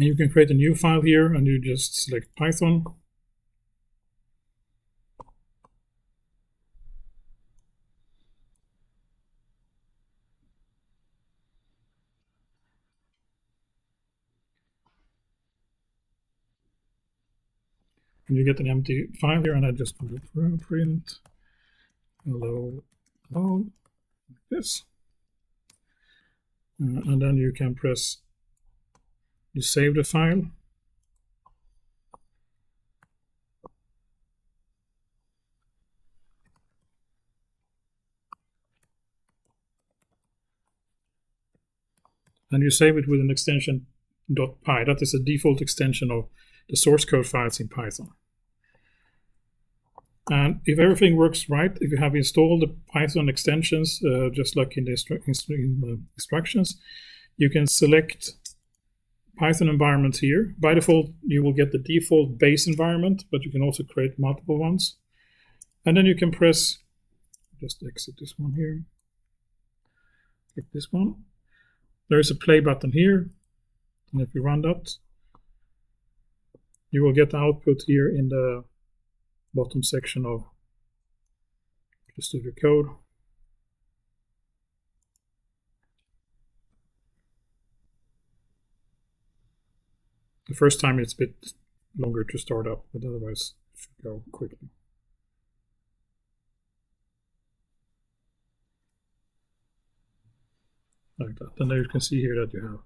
And you can create a new file here, and you just select Python. And you get an empty file here, and I just print hello, like this. And then you can press, you save the file. And you save it with an extension .py. That is a default extension of the source code files in Python. And if everything works right, if you have installed the Python extensions, just like in the instructions, you can select Python environments here. By default, you will get the default base environment, but you can also create multiple ones. And then you can press, just exit this one here, click this one. There is a play button here, and if you run that, you will get the output here in the bottom section of the Studio Code. The first time it's a bit longer to start up, but otherwise it should go quickly. Like that. And there you can see here that you have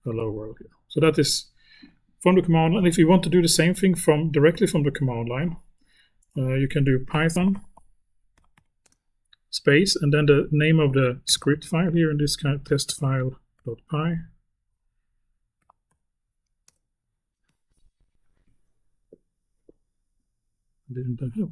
hello world here. So that is from the command line. If you want to do the same thing directly from the command line, you can do Python space and then the name of the script file here, in this kind of test file.py. Didn't I have?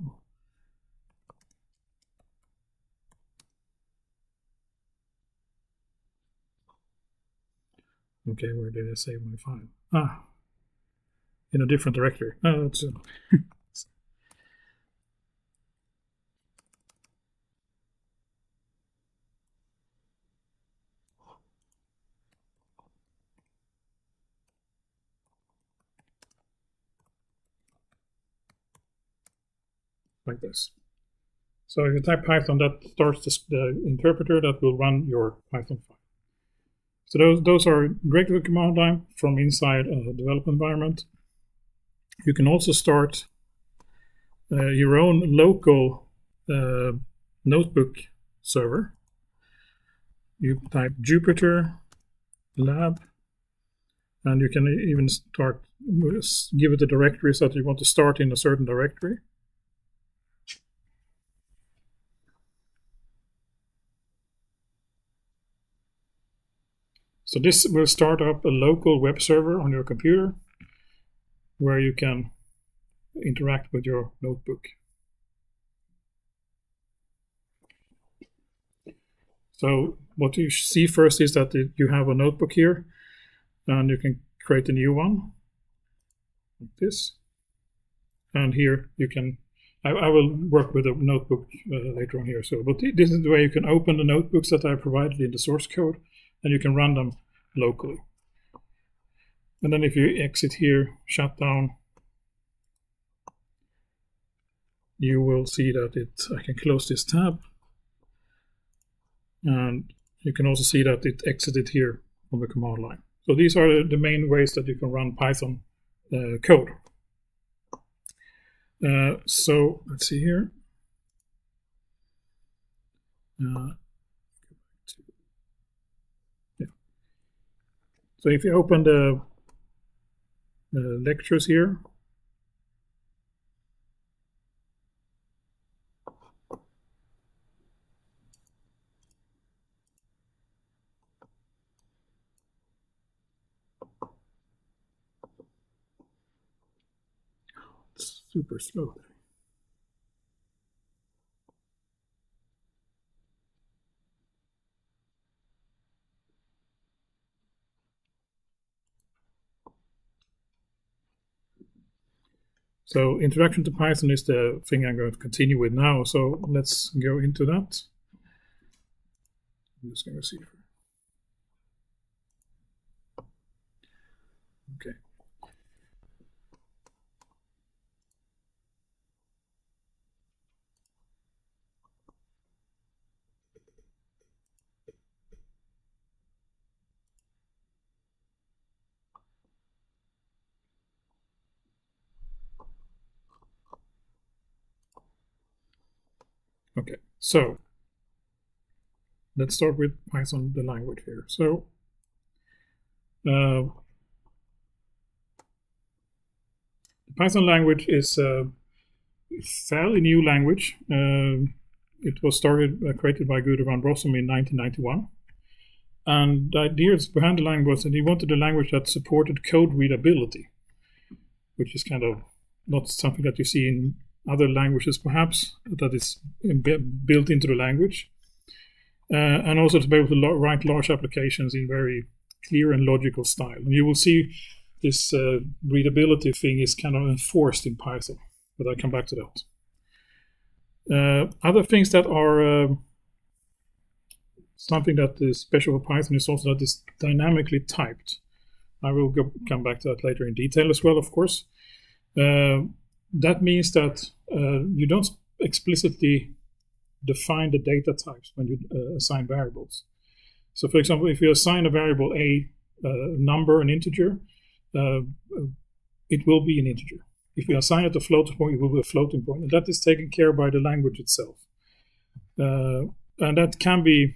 Okay, where did I save my file? In a different directory. Oh, that's like this. So if you type Python, that starts the interpreter that will run your Python file. So those are regular command line from inside a development environment. You can also start your own local notebook server. You type Jupyter Lab, and you can even give it a directory so that you want to start in a certain directory. So this will start up a local web server on your computer where you can interact with your notebook. So what you see first is that you have a notebook here, and you can create a new one like this. And here you can, I will work with a notebook later on here. So, but this is the way you can open the notebooks that I provided in the source code, and you can run them locally. And then if you exit here, shut down, you will see that I can close this tab. And you can also see that it exited here on the command line. So these are the main ways that you can run Python code. So let's see here. So if you open the lectures here, it's super slow. So introduction to Python is the thing I'm going to continue with now. So let's go into that. I'm just going to see. Okay. Okay, so let's start with Python, the language here. So the Python language is a fairly new language. It was created by Guido van Rossum in 1991. And the idea behind the language was that he wanted a language that supported code readability, which is kind of not something that you see in other languages, perhaps, that is built into the language. And also to be able to write large applications in very clear and logical style. And you will see this readability thing is kind of enforced in Python, but I'll come back to that. Other things that are something that is special for Python is also that it's dynamically typed. I will come back to that later in detail as well, of course. That means that you don't explicitly define the data types when you assign variables. So, for example, if you assign a variable a number, an integer, it will be an integer. If you assign it a floating point, it will be a floating point, and that is taken care of by the language itself. And that can be,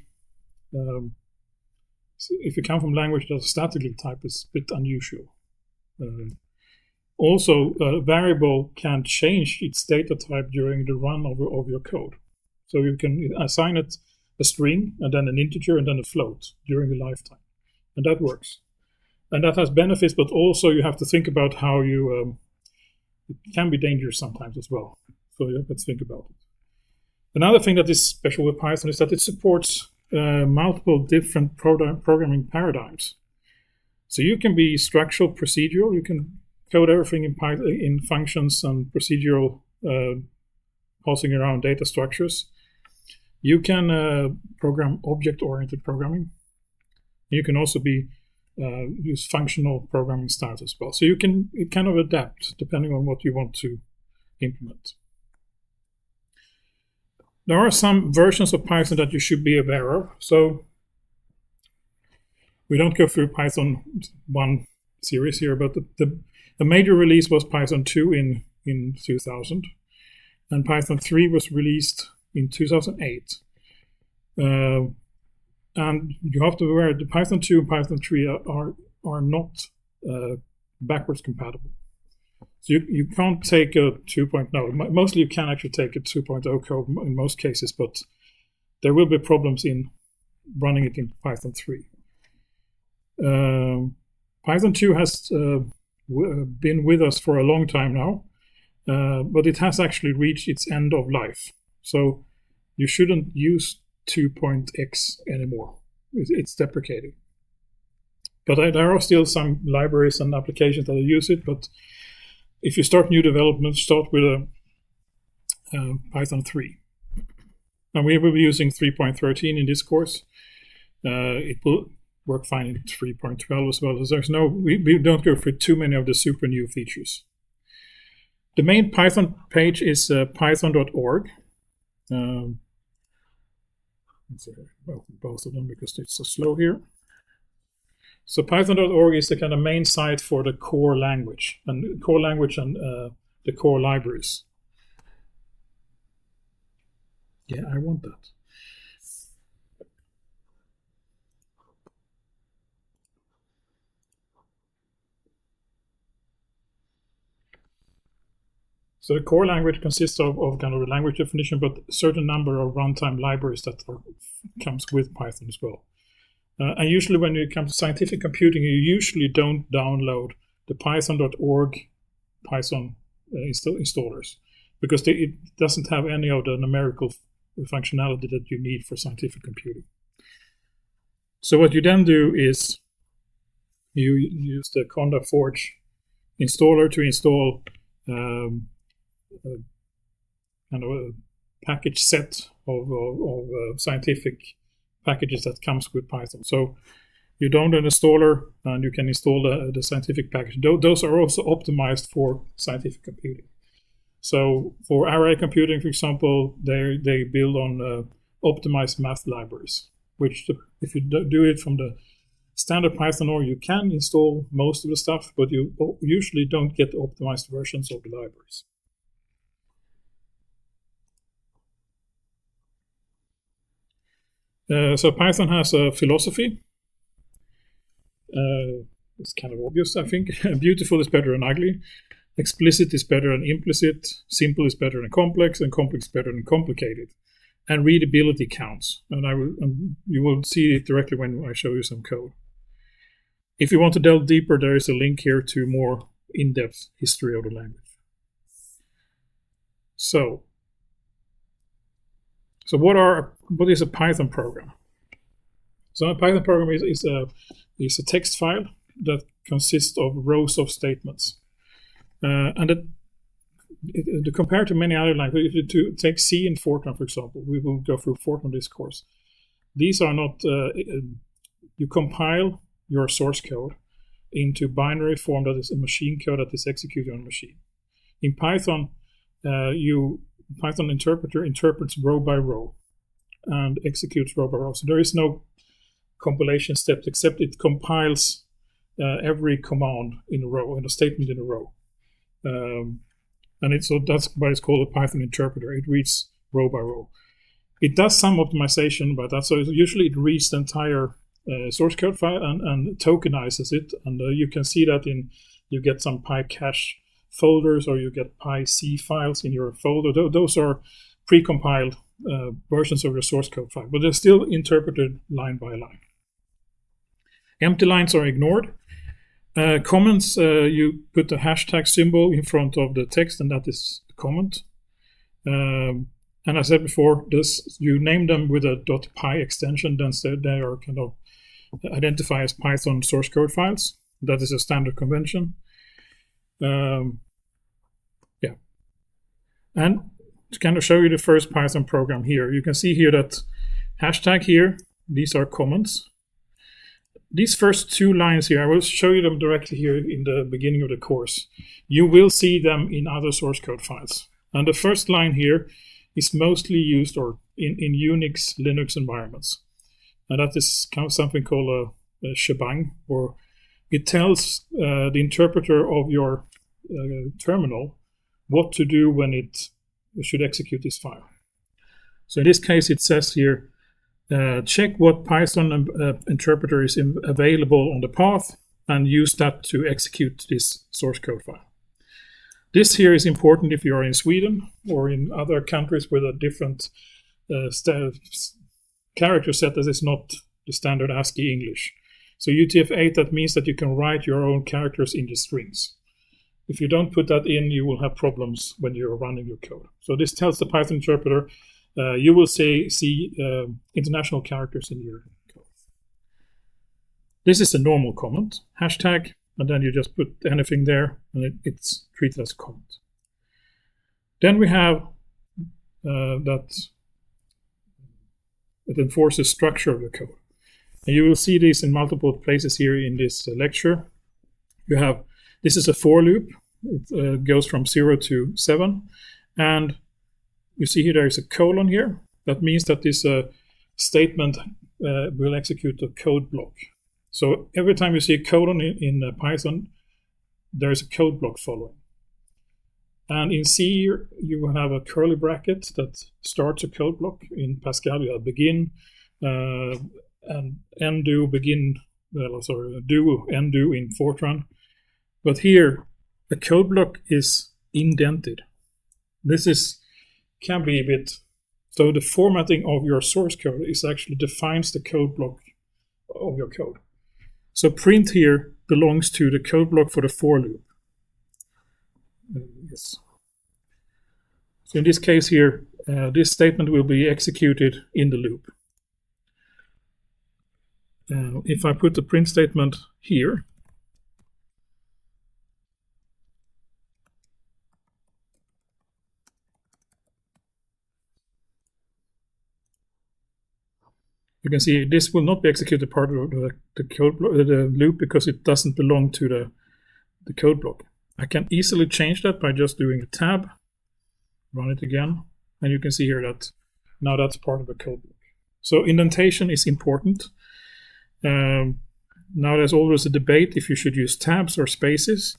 if you come from language that's statically typed, it's a bit unusual. Also, a variable can change its data type during the run of your code. So you can assign it a string, and then an integer, and then a float during the lifetime. And that works. And that has benefits, but also you have to think about how you... it can be dangerous sometimes as well. So let's think about it. Another thing that is special with Python is that it supports multiple different programming paradigms. So you can be structural, procedural. You can code everything in Python, in functions and procedural passing around data structures. You can program object-oriented programming. You can also use functional programming styles as well. So you can kind of adapt depending on what you want to implement. There are some versions of Python that you should be aware of. So we don't go through Python 1 series here, but the major release was Python 2 in 2000. And Python 3 was released in 2008. And you have to be aware that Python 2 and Python 3 are not backwards compatible. So you can't take a 2.0. Mostly you can actually take a 2.0 code in most cases, but there will be problems in running it in Python 3. Python 2 has been with us for a long time now, but it has actually reached its end of life. So you shouldn't use 2.x anymore. It's deprecated. But there are still some libraries and applications that use it, but if you start new development, start with a Python 3. And we will be using 3.13 in this course. It will work fine in 3.12 as well. So we don't go through too many of the super new features. The main Python page is python.org. Let's see, both of them because it's so slow here. So python.org is the kind of main site for the core language and the core libraries. Yeah, I want that. So the core language consists of kind of a language definition, but a certain number of runtime libraries that comes with Python as well. And usually when it comes to scientific computing, you usually don't download the python.org Python installers because it doesn't have any of the numerical functionality that you need for scientific computing. So what you then do is you use the Conda Forge installer to install kind of a package set of scientific packages that comes with Python. So you download an installer and you can install the scientific package. Those are also optimized for scientific computing. So for array computing, for example, they build on optimized math libraries, which if you do it from the standard Python, or you can install most of the stuff, but you usually don't get the optimized versions of the libraries. So Python has a philosophy. It's kind of obvious, I think. Beautiful is better than ugly. Explicit is better than implicit. Simple is better than complex, and complex is better than complicated. And readability counts. And you will see it directly when I show you some code. If you want to delve deeper, there is a link here to more in-depth history of the language. So what is a Python program? So a Python program is a text file that consists of rows of statements. And compared to many other languages, if you take C and Fortran, for example, we will go through Fortran this course. These are not, you compile your source code into binary form that is a machine code that is executed on a machine. In Python, Python interpreter interprets row by row and executes row by row. So there is no compilation step, except it compiles every command in a row, and a statement in a row. So that's why it's called a Python interpreter. It reads row by row. It does some optimization by that. So usually it reads the entire source code file and tokenizes it. And you can see that you get some PyCache folders, or you get PyC files in your folder. Those are pre-compiled versions of your source code file, but they're still interpreted line by line. Empty lines are ignored. Comments, you put the hashtag symbol in front of the text, and that is a comment. And I said before, you name them with a .py extension, then they are kind of identified as Python source code files. That is a standard convention. And to kind of show you the first Python program here, you can see here that hashtag here, these are comments. These first two lines here, I will show you them directly here in the beginning of the course. You will see them in other source code files. And the first line here is mostly used in Unix, Linux environments. And that is kind of something called a shebang, or it tells the interpreter of your terminal what to do when it should execute this file. So in this case, it says here, check what Python interpreter is available on the path and use that to execute this source code file. This here is important if you are in Sweden or in other countries with a different character set that is not the standard ASCII English. So UTF-8, that means that you can write your own characters in the strings. If you don't put that in, you will have problems when you're running your code. So this tells the Python interpreter, you will see international characters in your code. This is a normal comment, hashtag, and then you just put anything there, and it's treated as a comment. Then we have that it enforces structure of the code. And you will see this in multiple places here in this lecture. This is a for loop. It goes from 0 to 7. And you see here there is a colon here. That means that this statement will execute a code block. So every time you see a colon in Python, there is a code block following. And in C, you will have a curly bracket that starts a code block. In Pascal, you have begin and undo, do, undo in Fortran. But here, the code block is indented. This can be a bit, so the formatting of your source code actually defines the code block of your code. So print here belongs to the code block for the for loop. Yes. So in this case here, this statement will be executed in the loop. If I put the print statement here, you can see this will not be executed part of the code block, the loop, because it doesn't belong to the code block. I can easily change that by just doing a tab, run it again, and you can see here that now that's part of the code block. So indentation is important. Now there's always a debate if you should use tabs or spaces.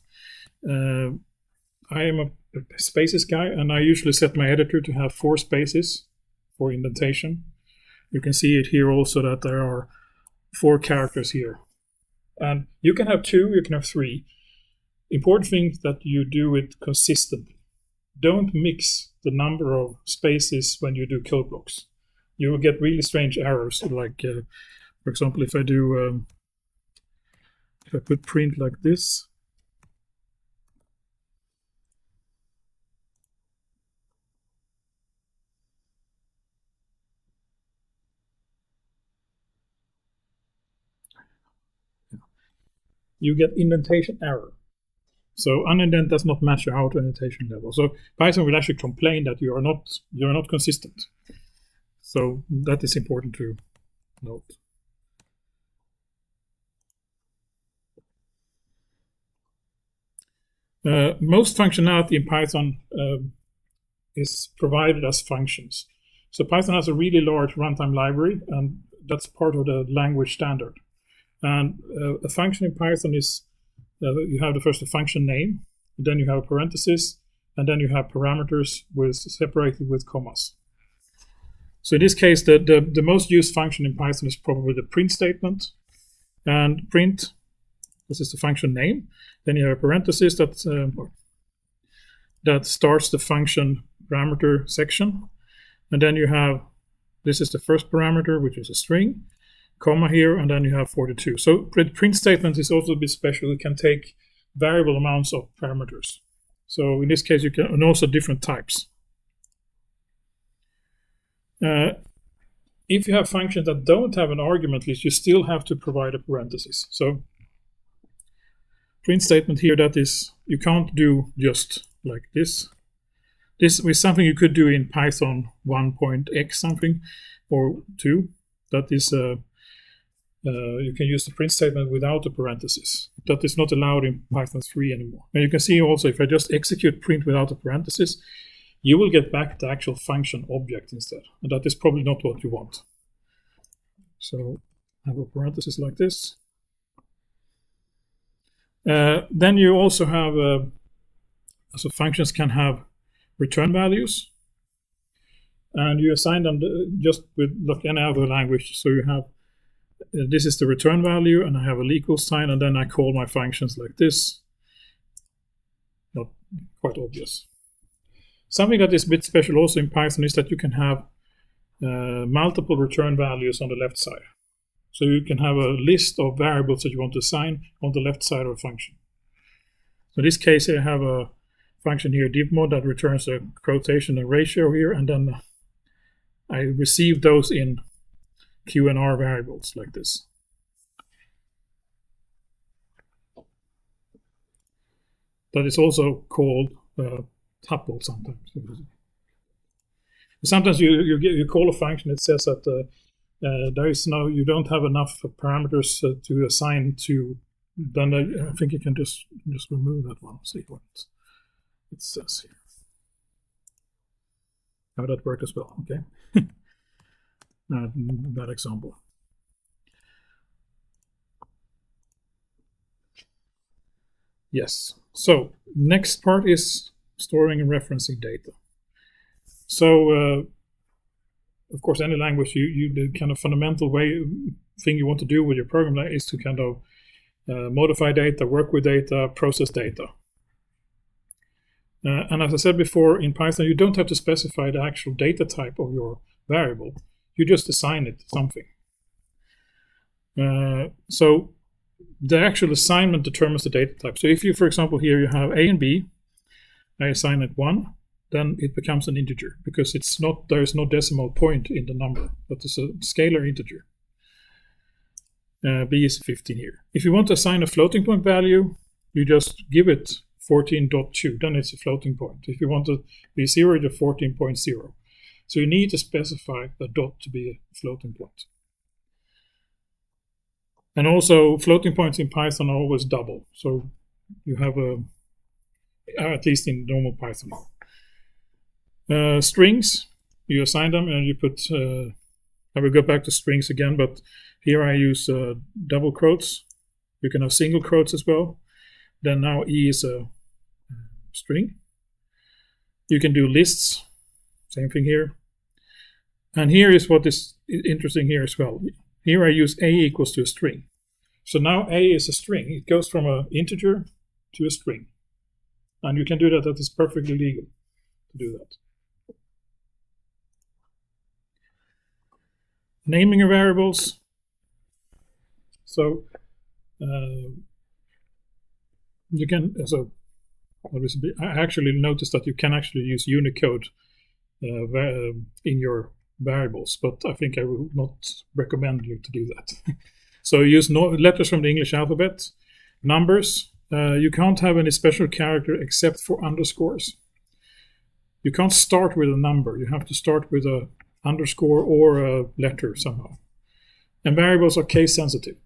I am a spaces guy, and I usually set my editor to have 4 spaces for indentation. You can see it here also that there are 4 characters here. And you can have 2, you can have 3. Important thing is that you do it consistently. Don't mix the number of spaces when you do code blocks. You will get really strange errors, like, for example, if I put print like this, you get indentation error. So unindent does not match your auto indentation level. So Python will actually complain that you are not consistent. So that is important to note. Most functionality in Python is provided as functions. So Python has a really large runtime library, and that's part of the language standard. And a function in Python is, you have first a function name, then you have a parenthesis, and then you have parameters separated with commas. So in this case, the most used function in Python is probably the print statement. And print, this is the function name. Then you have a parenthesis that starts the function parameter section. And then you have, this is the first parameter, which is a string, comma here, and then you have 42. So print statement is also a bit special. It can take variable amounts of parameters. So in this case, you can, and also different types. If you have functions that don't have an argument list, you still have to provide a parenthesis. So print statement here, that is, you can't do just like this. This is something you could do in Python 1.x something or 2. That is, you can use the print statement without a parenthesis. That is not allowed in Python 3 anymore. And you can see also, if I just execute print without a parenthesis, you will get back the actual function object instead. And that is probably not what you want. So I have a parenthesis like this. Then you also have, so functions can have return values. And you assign them just with like any other language. So you have, this is the return value, and I have a equal sign, and then I call my functions like this. Not quite obvious. Something that is a bit special also in Python is that you can have multiple return values on the left side. So you can have a list of variables that you want to assign on the left side of a function. So in this case, I have a function here, divmod, that returns a quotation and ratio here, and then I receive those in Q&R variables like this. That is also called tuple sometimes. Sometimes you call a function, it says that there is you don't have enough parameters to assign to. Then I think you can just remove that one. See what it says here. How that worked as well. Okay. That example. Yes. So next part is storing and referencing data. So of course, any language, the kind of fundamental thing you want to do with your program is to kind of modify data, work with data, process data. And as I said before, in Python, you don't have to specify the actual data type of your variable. You just assign it something. So the actual assignment determines the data type. So if you, for example, here you have A and B, I assign it 1, then it becomes an integer because there is no decimal point in the number, but it's a scalar integer. B is 15 here. If you want to assign a floating point value, you just give it 14.2, then it's a floating point. If you want to be 0, to 14.0. So you need to specify the dot to be a floating point. And also floating points in Python are always double. So you have at least in normal Python. Strings, you assign them and you put, I will go back to strings again, but here I use double quotes. You can have single quotes as well. Then now E is a string. You can do lists, same thing here. And here is what is interesting here as well. Here I use A equals to a string. So now A is a string. It goes from an integer to a string. And you can do that. That is perfectly legal to do that. Naming of variables. So you can, I actually noticed that you can actually use Unicode in your variables, but I think I will not recommend you to do that. So use letters from the English alphabet, numbers. You can't have any special character except for underscores. You can't start with a number. You have to start with a underscore or a letter somehow. And variables are case sensitive.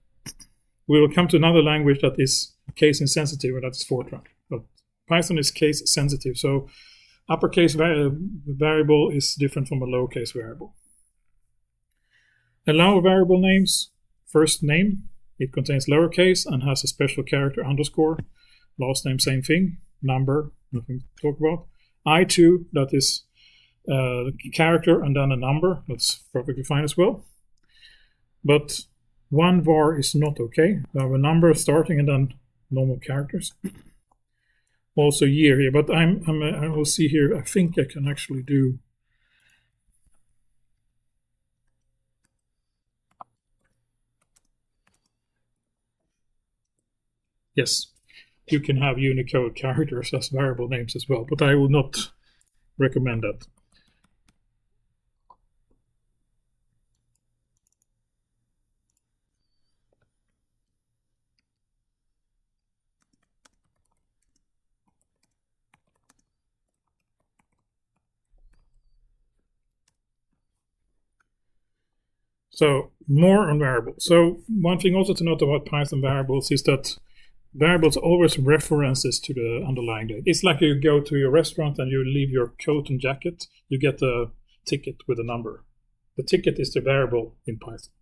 We will come to another language that is case insensitive, and that is Fortran. But Python is case sensitive, so uppercase variable is different from a lowercase variable. Allow variable names. First name, it contains lowercase and has a special character underscore. Last name, same thing. Number, nothing to talk about. I2, that is character and then a number. That's perfectly fine as well. But one var is not okay. I have a number starting and then normal characters. Also year here, but I will see here. I think I can actually do. Yes, you can have Unicode characters as variable names as well, but I will not recommend that. So more on variables. So one thing also to note about Python variables is that variables always references to the underlying data. It's like you go to your restaurant and you leave your coat and jacket, you get a ticket with a number. The ticket is the variable in Python.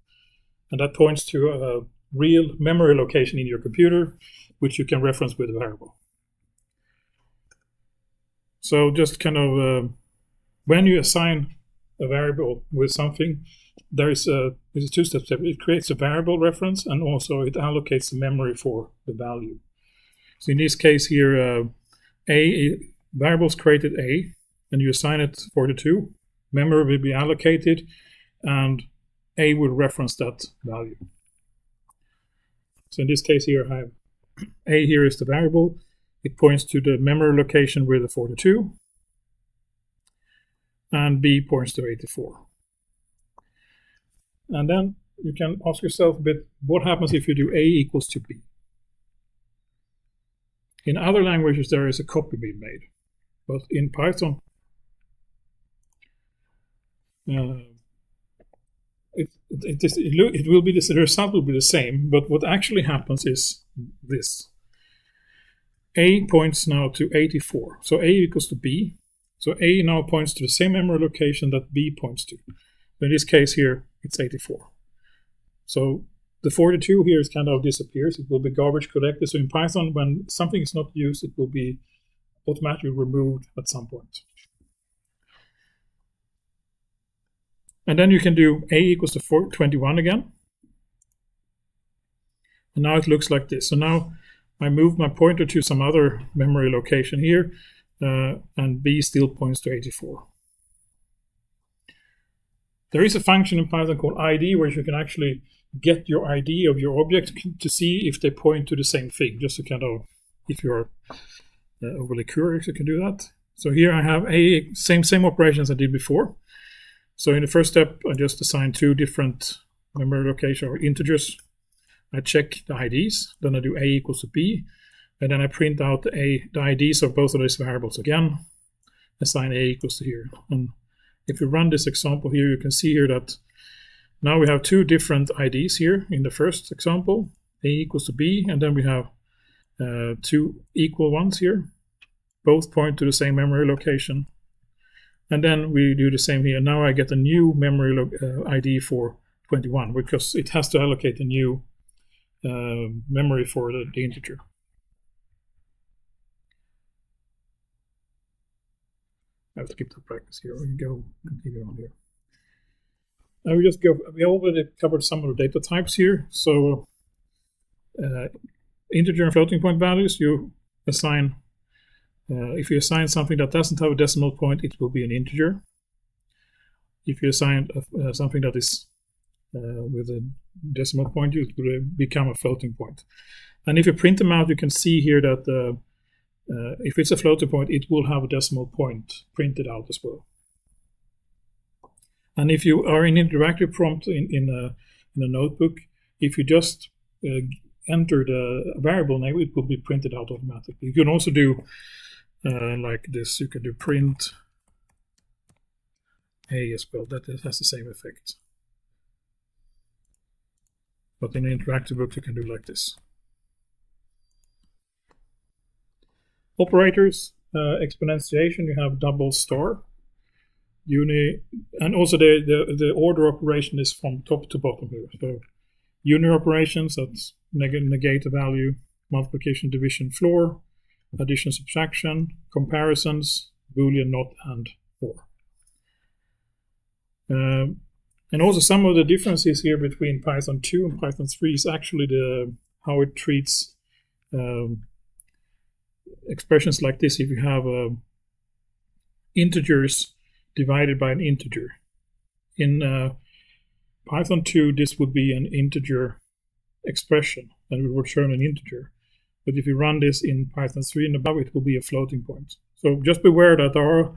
And that points to a real memory location in your computer, which you can reference with a variable. So just kind of, when you assign a variable with something, there's a two-step step. It creates a variable reference and also it allocates the memory for the value. So in this case here, variables created A, and you assign it 42. Memory will be allocated, and A will reference that value. So in this case here, I have A here is the variable. It points to the memory location with the 42, and B points to 84. And then you can ask yourself a bit, what happens if you do A equals to B? In other languages, there is a copy being made. But in Python, the result will be the same, but what actually happens is this. A points now to 84. So A equals to B. So A now points to the same memory location that B points to. In this case here, it's 84. So the 42 here is kind of disappears. It will be garbage collected. So in Python, when something is not used, it will be automatically removed at some point. And then you can do A equals to 21 again. And now it looks like this. So now I move my pointer to some other memory location here, and B still points to 84. There is a function in Python called ID where you can actually get your ID of your object to see if they point to the same thing, just to kind of, if you're overly curious, you can do that. So here I have same operations I did before. So in the first step, I just assign two different memory locations or integers. I check the IDs, then I do A equals to B, and then I print out the IDs of both of these variables again, assign A equals to here. And if you run this example here, you can see here that Now we have two different IDs here in the first example, A equals to B, and then we have two equal ones here. Both point to the same memory location. And then we do the same here. Now I get a new memory ID for 21 because it has to allocate a new memory for the integer. I have to keep the practice here. We go continue on here. Now we already covered some of the data types here. So integer and floating point values, you assign, if you assign something that doesn't have a decimal point, it will be an integer. If you assign something that is with a decimal point, it will become a floating point. And if you print them out, you can see here that if it's a floating point, it will have a decimal point printed out as well. And if you are in interactive prompt in a notebook, if you just enter the variable name, it will be printed out automatically. You can also do like this. You can do print A as well. That has the same effect. But in an interactive book, you can do like this. Operators, exponentiation, you have double star. And also the order operation is from top to bottom here. So unary operations, that's negate a value, multiplication, division, floor, addition, subtraction, comparisons, Boolean, not, and, or. And also some of the differences here between Python 2 and Python 3 is actually how it treats expressions like this. If you have integers divided by an integer. In Python 2, this would be an integer expression, and we will return an integer. But if you run this in Python 3 and above, it will be a floating point. So just beware that there are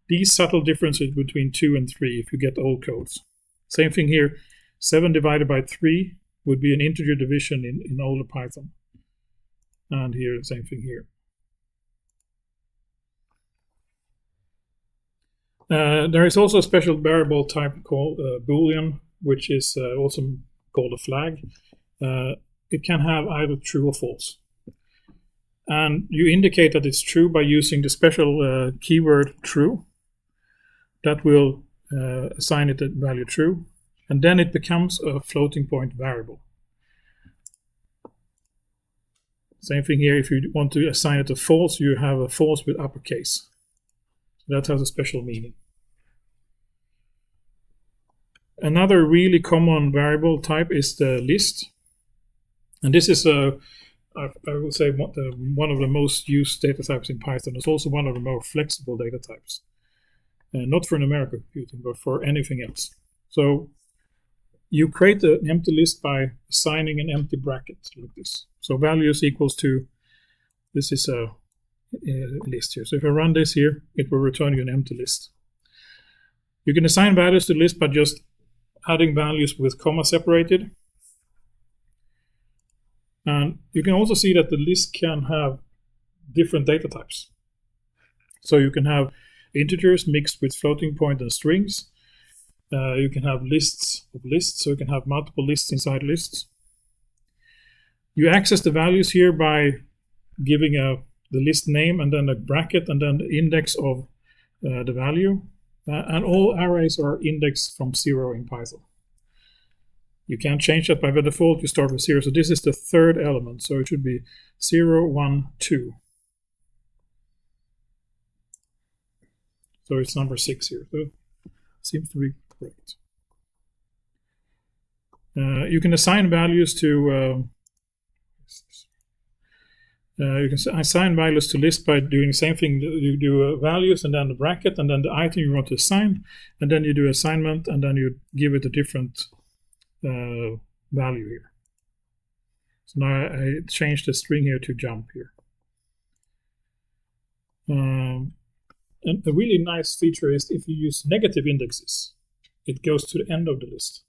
these subtle differences between 2 and 3 if you get old codes. Same thing here, 7 divided by 3 would be an integer division in older Python. And here, same thing here. There is also a special variable type called Boolean, which is also called a flag. It can have either true or false. And you indicate that it's true by using the special keyword true. That will assign it a value true. And then it becomes a floating point variable. Same thing here, if you want to assign it a false, you have a false with uppercase. That has a special meaning. Another really common variable type is the list. And this is, I would say, one of the most used data types in Python. It's also one of the more flexible data types. Not for numerical computing, but for anything else. So you create an empty list by assigning an empty bracket like this. So values equals to, this is a list here. So if I run this here, it will return you an empty list. You can assign values to the list by just adding values with comma separated. And you can also see that the list can have different data types. So you can have integers mixed with floating point and strings. You can have lists of lists, so you can have multiple lists inside lists. You access the values here by giving the list name and then a bracket and then the index of the value. And all arrays are indexed from 0 in Python. You can't change that by default, you start with 0. So this is the third element, so it should be 0, 1, 2. So it's number 6 here. So it seems to be correct. You can assign values to you can assign values to list by doing the same thing. You do values and then the bracket and then the item you want to assign, and then you do assignment and then you give it a different value here. So now I changed the string here to jump here. And a really nice feature is if you use negative indexes, it goes to the end of the list,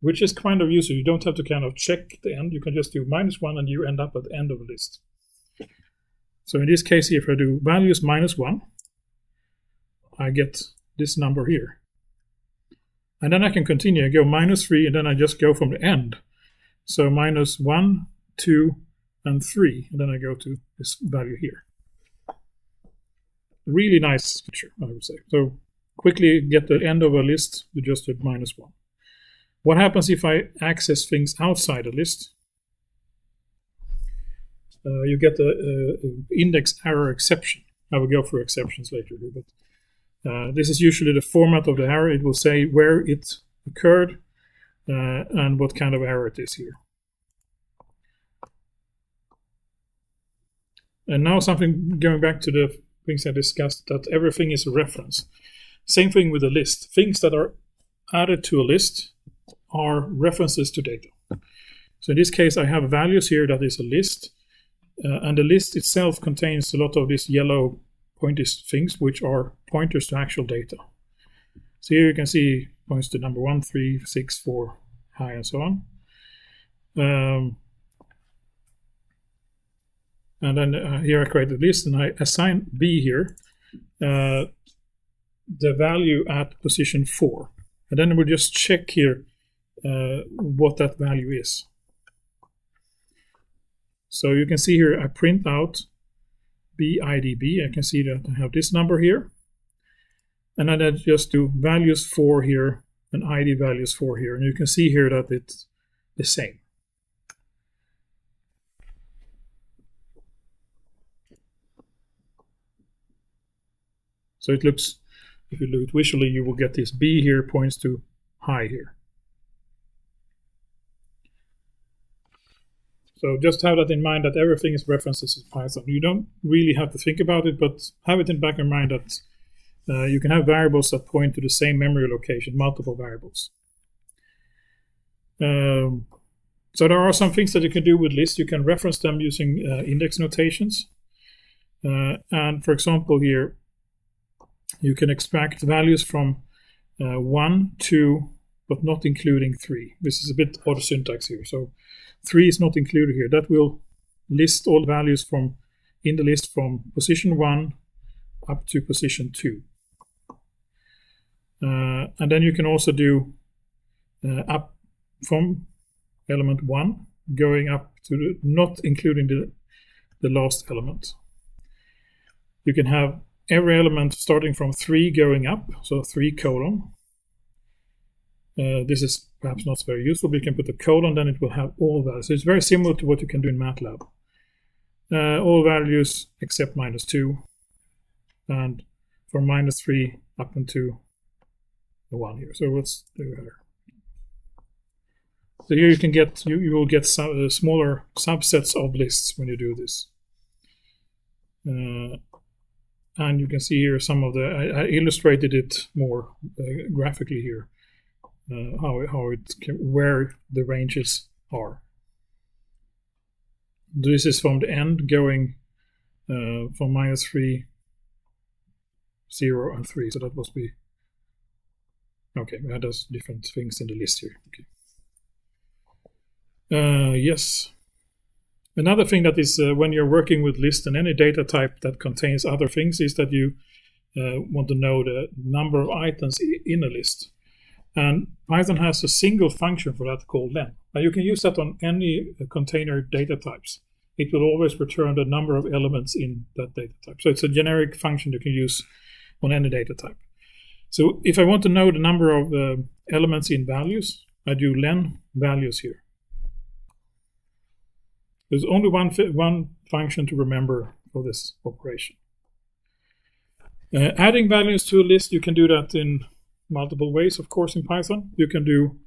which is kind of useful. You don't have to kind of check the end. You can just do -1 and you end up at the end of the list. So in this case, if I do values -1, I get this number here. And then I can continue. I go -3, and then I just go from the end. So -1, 2, and 3. And then I go to this value here. Really nice feature, I would say. So quickly get the end of a list, you just hit -1. What happens if I access things outside a list? You get the index error exception. I will go through exceptions later, but this is usually the format of the error. It will say where it occurred and what kind of error it is here. And now something going back to the things I discussed, that everything is a reference. Same thing with a list. Things that are added to a list are references to data. So in this case, I have values here that is a list. And the list itself contains a lot of these yellow pointy things, which are pointers to actual data. So here you can see points to number 1, 3, 6, 4, high, and so on. And then here I create a list, and I assign B here the value at position 4. And then we'll just check here what that value is. So you can see here I print out BIDB. I can see that I have this number here. And then I just do values 4 here and ID values 4 here. And you can see here that it's the same. So it looks, if you look visually, you will get this B here points to high here. So just have that in mind, that everything is references in Python. You don't really have to think about it, but have it in the back of your mind that you can have variables that point to the same memory location, multiple variables. So there are some things that you can do with lists. You can reference them using index notations. And for example here, you can extract values from 1, 2, but not including 3. This is a bit odd syntax here. So 3 is not included here. That will list all values from in the list from position 1 up to position 2. And then you can also do up from element 1 going up to not including the last element. You can have every element starting from 3 going up, so 3 colon. This is perhaps not very useful, but you can put a colon, then it will have all values. So it's very similar to what you can do in MATLAB. All values except -2, and from -3 up into the 1 here. So let's do here. So here you can get you will get some smaller subsets of lists when you do this. And you can see here some of the I illustrated it more graphically here. How it can, where the ranges are. This is from the end going from -3, 0, and 3. So that must be okay. We had those different things in the list here. Okay. Yes. Another thing that is when you're working with lists and any data type that contains other things is that you want to know the number of items in a list. And Python has a single function for that called len. Now you can use that on any container data types. It will always return the number of elements in that data type. So it's a generic function you can use on any data type. So if I want to know the number of elements in values, I do len values here. There's only one function to remember for this operation. Adding values to a list, you can do that in multiple ways, of course, in Python. You can do,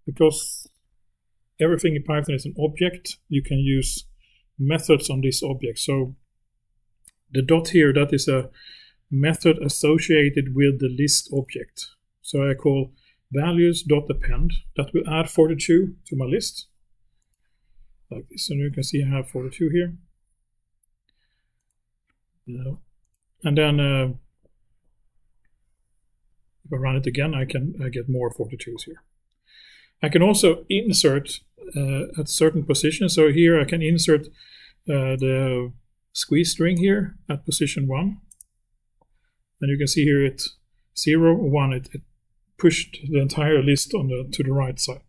because everything in Python is an object, you can use methods on this object. So the dot here, that is a method associated with the list object. So I call values.append. That will add 42 to my list. Like this. So you can see I have 42 here. And then if I run it again, I get more 42s here. I can also insert at certain positions. So here I can insert the squeeze string here at position 1. And you can see here it's 0, 1. It pushed the entire list to the right side.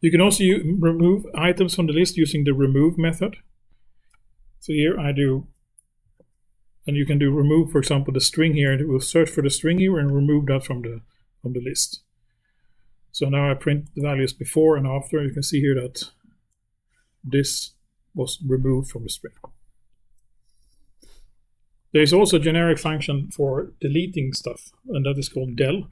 You can also remove items from the list using the remove method. So here I do, and you can do remove, for example, the string here, and it will search for the string here and remove that from the list. So now I print the values before and after. You can see here that this was removed from the string. There is also a generic function for deleting stuff, and that is called del.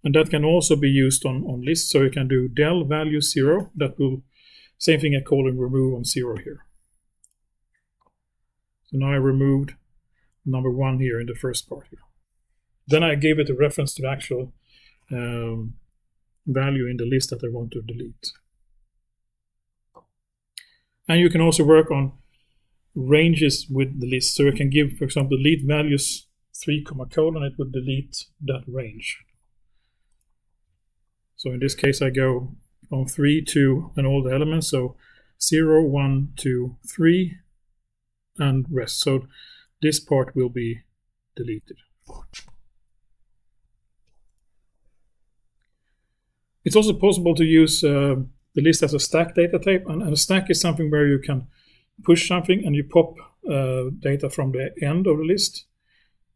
And that can also be used on lists. So you can do del value 0. That will, same thing as calling remove on 0 here. So now I removed number 1 here in the first part here. Then I gave it a reference to the actual value in the list that I want to delete. And you can also work on ranges with the list. So you can give, for example, delete values 3, colon, it will delete that range. So in this case, I go from 3 to and all the elements. So 0, 1, 2, 3, and rest. So this part will be deleted. It's also possible to use the list as a stack data type. And a stack is something where you can push something and you pop data from the end of the list.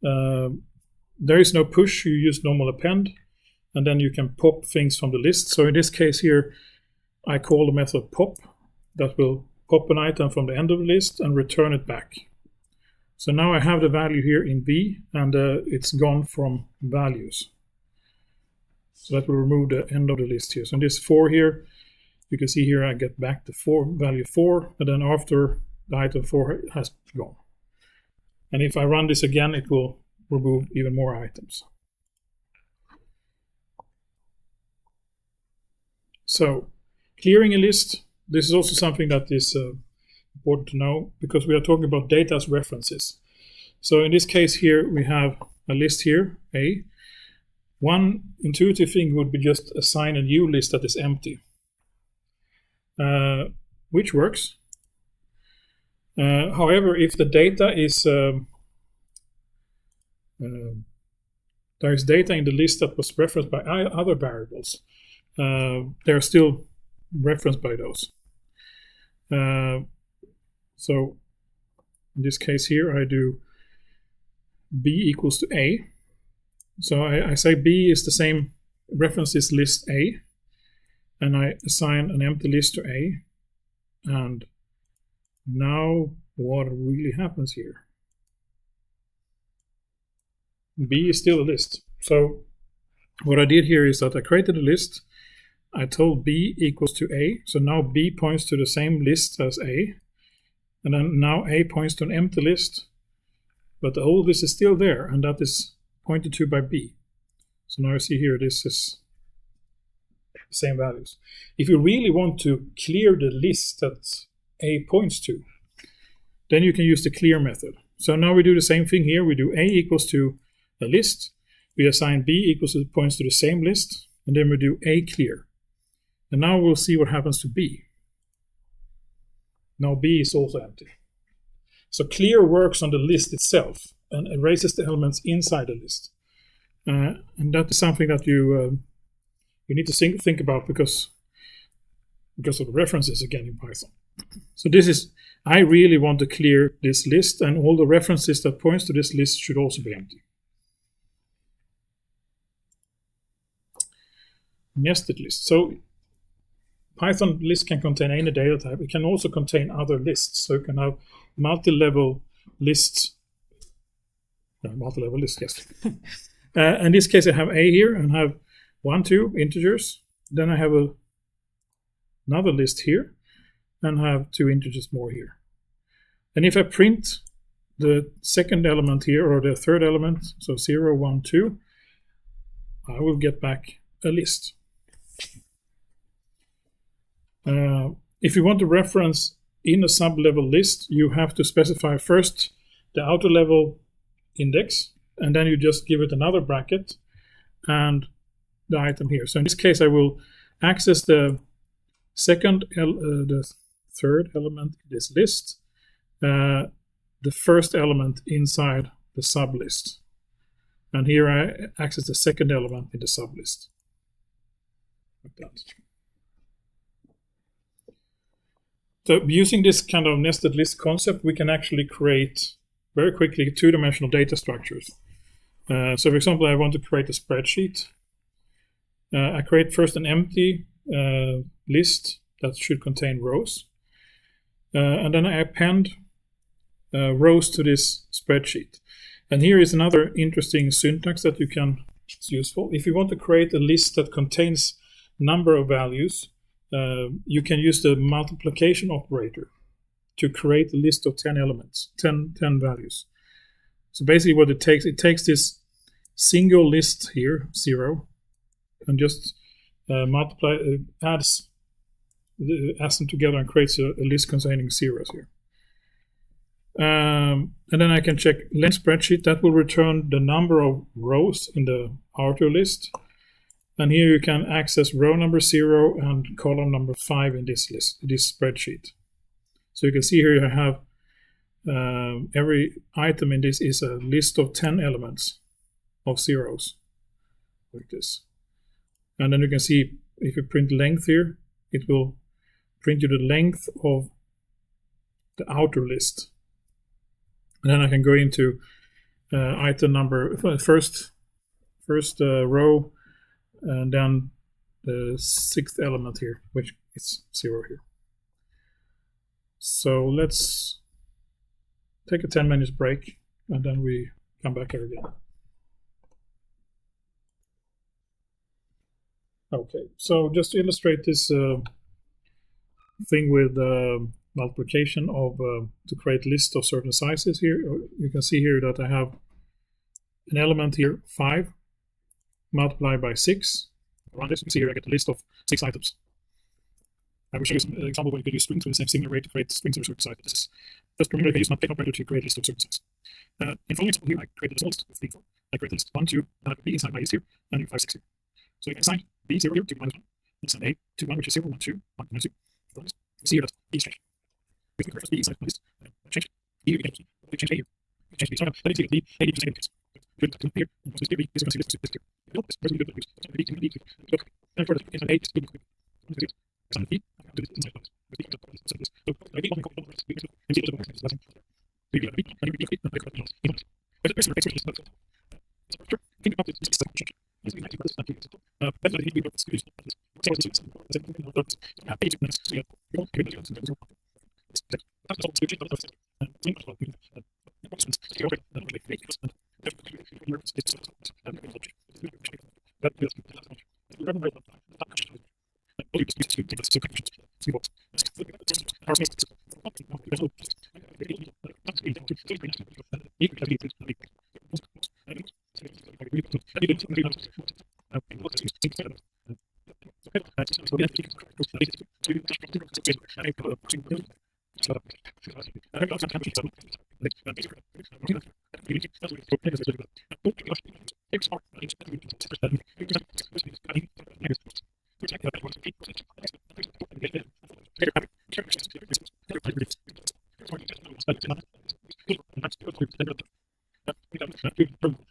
There is no push, you use normal append. And then you can pop things from the list. So in this case here, I call the method pop. That will pop an item from the end of the list and return it back. So now I have the value here in B, and it's gone from values. So that will remove the end of the list here. So in this 4 here, you can see here I get back the value 4, and then after the item 4 has gone. And if I run this again, it will remove even more items. So, clearing a list, this is also something that is important to know because we are talking about data as references. So in this case here, we have a list here, A. One intuitive thing would be just assign a new list that is empty, which works. However, if the data is, there is data in the list that was referenced by other variables, they're still referenced by those. So in this case here, I do B equals to A. So I say B is the same, references list A, and I assign an empty list to A. And now what really happens here? B is still a list. So what I did here is that I created a list. I told B equals to A. So now B points to the same list as A. And then now A points to an empty list. But the old list is still there, and that is pointed to by B. So now you see here, this is the same values. If you really want to clear the list that A points to, then you can use the clear method. So now we do the same thing here. We do A equals to a list. We assign B equals to points to the same list, and then we do A clear. And now we'll see what happens to B. Now B is also empty. So clear works on the list itself and erases the elements inside the list. And that is something that you need to think about because of the references again in Python. So this is, I really want to clear this list, and all the references that points to this list should also be empty. Nested list. So Python list can contain any data type. It can also contain other lists. So you can have multi-level lists. Multi-level lists, yes. In this case, I have A here and have 1, 2 integers. Then I have another list here and have 2 integers more here. And if I print the second element here, or the third element, so 0, 1, 2, I will get back a list. If you want to reference in a sub-level list, you have to specify first the outer level index, and then you just give it another bracket and the item here. So in this case, I will access the the third element in this list, the first element inside the sub-list. And here I access the second element in the sublist. Like that. So using this kind of nested list concept, we can actually create very quickly two-dimensional data structures. So for example, I want to create a spreadsheet. I create first an empty list that should contain rows. And then I append rows to this spreadsheet. And here is another interesting syntax that it's useful. If you want to create a list that contains number of values, you can use the multiplication operator to create a list of 10 elements, 10 values. So basically what it takes this single list here, 0, and just adds them together and creates a list containing zeros here. And then I can check length spreadsheet. That will return the number of rows in the outer list. And here you can access row number 0 and column number 5 in this list, this spreadsheet. So you can see here I have every item in this is a list of 10 elements of zeros, like this. And then you can see if you print length here, it will print you the length of the outer list. And then I can go into item number first row, and then the 6th element here, which is 0 here. So let's take a 10 minutes break, and then we come back here again. Okay, so just to illustrate this thing with multiplication of to create list of certain sizes here, you can see here that I have an element here, 5, multiplied by 6. Around this, you can see here I get a list of 6 items. I will show you some example where you could use strings with the same similar way to create strings of a certain size. This is just remember I can use multiplication operator to create a list of certain size. In following example here, I created a list of the info. I create a list 1, 2, and that will be inside my list here, and 5, 6 here. So you can assign B0 here to -1, and assign A to 1, which is 0, 1, 2, 1, 2. You see here that B is changed. If we first B inside my list, change it. Here you can change A here. You change B. So let me see B, A just here. Here, this B is going to see this here. Nope, this person will do this. Look, and for the inside A, it's good. Assign B, I can do this inside my list. So I need one copy of this. We can see the difference. That's it. We will B, and we will B, and we will B. But the person takes this. So think about this. This is a change. This is like this. That's what he will do.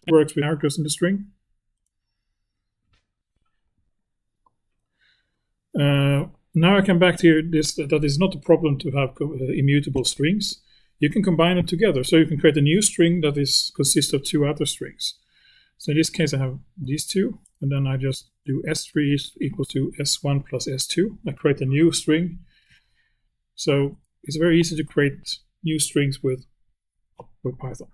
Works with characters in the string. Now I come back to this, that is not a problem to have immutable strings. You can combine them together. So you can create a new string that consists of 2 other strings. So in this case I have these 2, and then I just do S3 is equal to S1 plus S2. I create a new string. So it's very easy to create new strings with Python.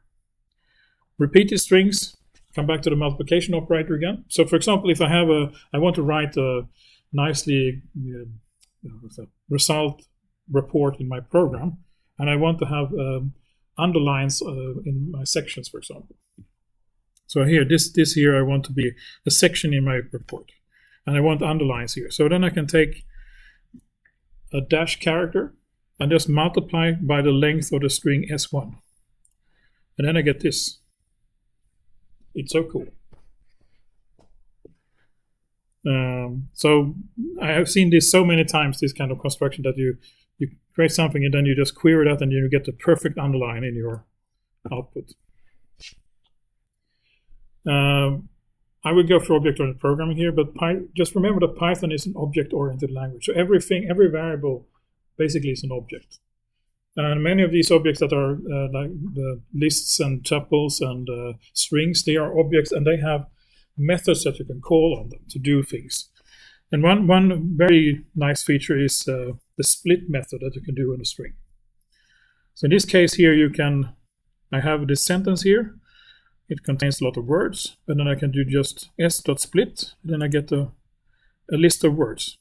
Repeat these strings, come back to the multiplication operator again. So for example, if I want to write a nicely result report in my program, and I want to have underlines in my sections, for example. So here, this here, I want to be a section in my report, and I want underlines here. So then I can take a dash character and just multiply by the length of the string S1. And then I get this. It's so cool. So I have seen this so many times, this kind of construction, that you create something and then you just query that and you get the perfect underline in your output. I will go through object-oriented programming here, but just remember that Python is an object-oriented language. So every variable basically is an object. And many of these objects that are like the lists and tuples and strings, they are objects and they have methods that you can call on them to do things. And one very nice feature is the split method that you can do in a string. So in this case here, I have this sentence here. It contains a lot of words, and then I can do just s.split, then I get a list of words.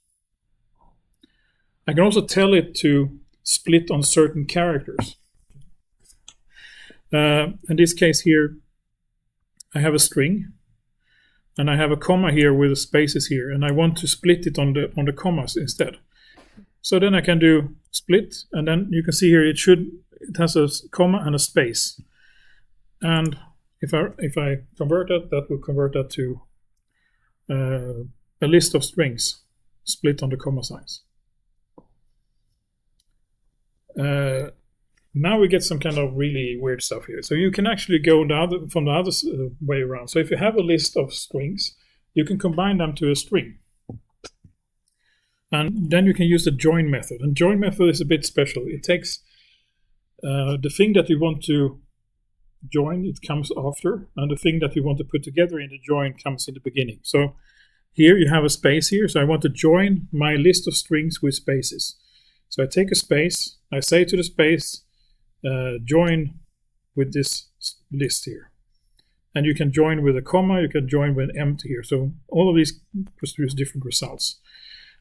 I can also tell it to split on certain characters. In this case here, I have a string, and I have a comma here with the spaces here, and I want to split it on the commas instead. So then I can do split, and then you can see here it has a comma and a space. And if I convert that will convert that to a list of strings split on the comma signs. Now we get some kind of really weird stuff here. So you can actually go from the other way around. So if you have a list of strings, you can combine them to a string. And then you can use the join method. And join method is a bit special. It takes the thing that you want to join, it comes after, and the thing that you want to put together in the join comes in the beginning. So here you have a space here, so I want to join my list of strings with spaces. So I take a space, I say to the space, join with this list here. And you can join with a comma, you can join with an empty here. So all of these produce different results.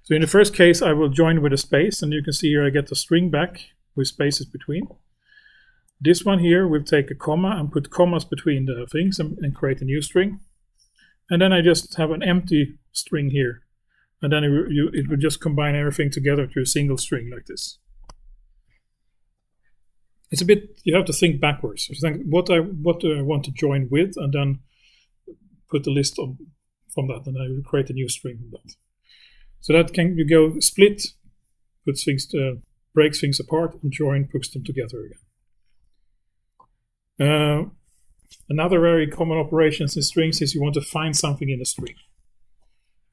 So in the first case, I will join with a space, and you can see here I get the string back with spaces between. This one here will take a comma and put commas between the things and create a new string. And then I just have an empty string here. And then it will just combine everything together to a single string like this. It's a bit, you have to think backwards. You think, what do I want to join with? And then put the list from that. And I will create a new string from that. So that you go split, puts things breaks things apart, and join puts them together again. Another very common operations in strings is you want to find something in a string.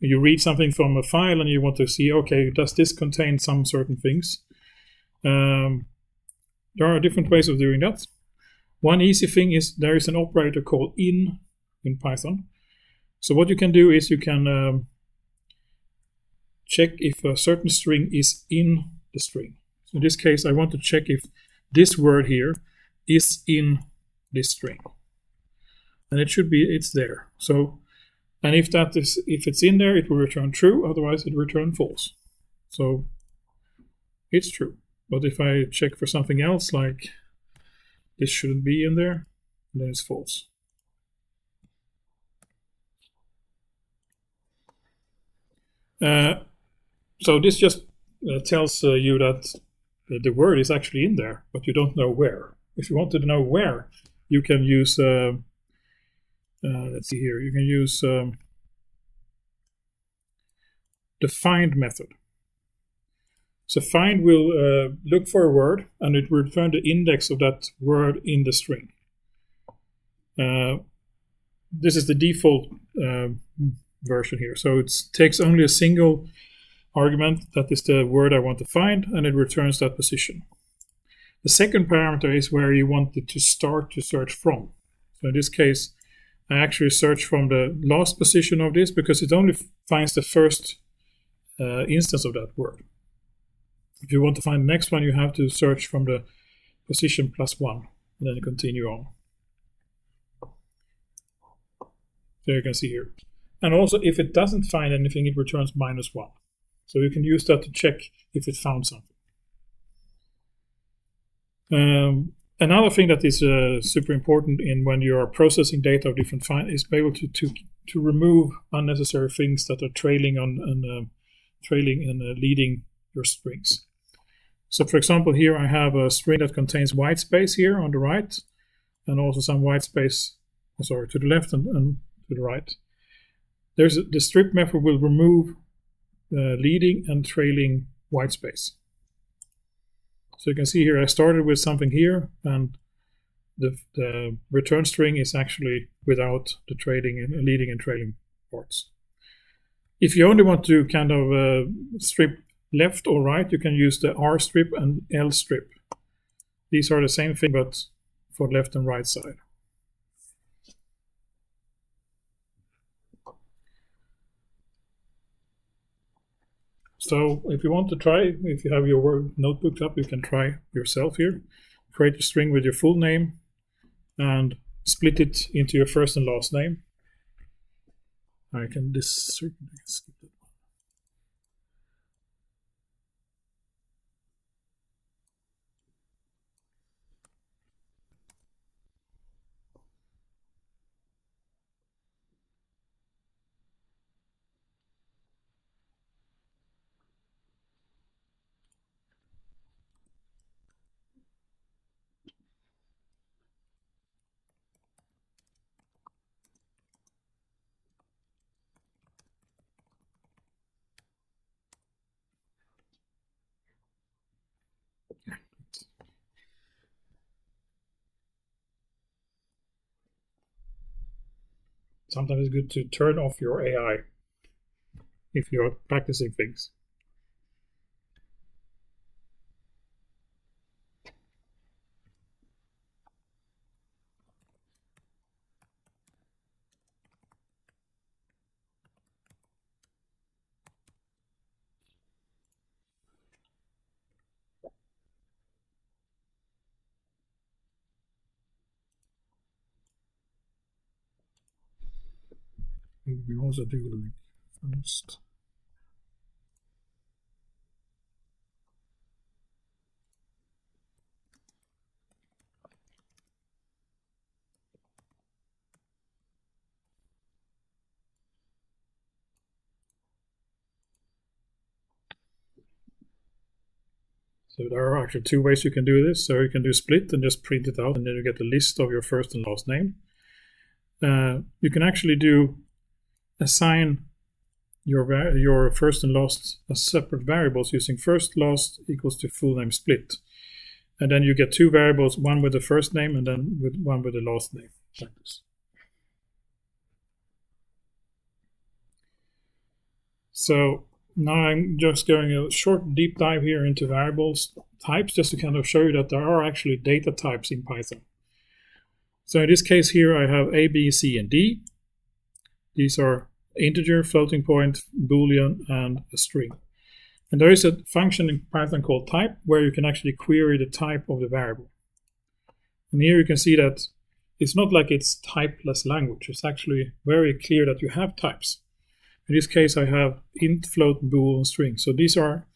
You read something from a file and you want to see, okay, does this contain some certain things? There are different ways of doing that. One easy thing is there is an operator called in Python. So what you can do is you can check if a certain string is in the string. So in this case, I want to check if this word here is in this string, and it's there. So, and if it's in there, it will return true. Otherwise, it will return false. So it's true. But if I check for something else, like this shouldn't be in there, then it's false. So this just tells you that the word is actually in there, but you don't know where. If you want to know where, you can use, let's see here, you can use the find method. So find will look for a word, and it will return the index of that word in the string. This is the default version here. So it takes only a single argument, that is the word I want to find, and it returns that position. The second parameter is where you want it to start to search from. So in this case, I actually search from the last position of this because it only finds the first instance of that word. If you want to find the next one, you have to search from the position +1 and then continue on. So you can see here. And also, if it doesn't find anything, it returns -1. So you can use that to check if it found something. Another thing that is super important when you are processing data of different is be able to remove unnecessary things that are trailing and leading your strings. So for example, here I have a string that contains white space here on the right, and also some white space, to the left and to the right. The strip method will remove leading and trailing white space. So you can see here I started with something here, and the return string is actually without the leading and trailing parts. If you only want to kind of strip left or right, you can use the R strip and L strip. These are the same thing, but for left and right side. So if you want to try, if you have your notebook up, you can try yourself here. Create a string with your full name and split it into your first and last name. I can skip that one. Sometimes it's good to turn off your AI if you're practicing things. We also do like first. So there are actually two ways you can do this. So you can do split and just print it out, and then you get a list of your first and last name. You can actually do assign your first and last as separate variables using first last equals to full name split, and then you get two variables, one with the first name and then one with the last name, like this. So now I'm just going a short deep dive here into variables types, just to kind of show you that there are actually data types in Python. So in this case here I have A, B, C, and D. These are integer, floating point, boolean, and a string. And there is a function in Python called type where you can actually query the type of the variable. And here you can see that it's not like it's typeless language. It's actually very clear that you have types. In this case, I have int, float, bool, and string. So these are,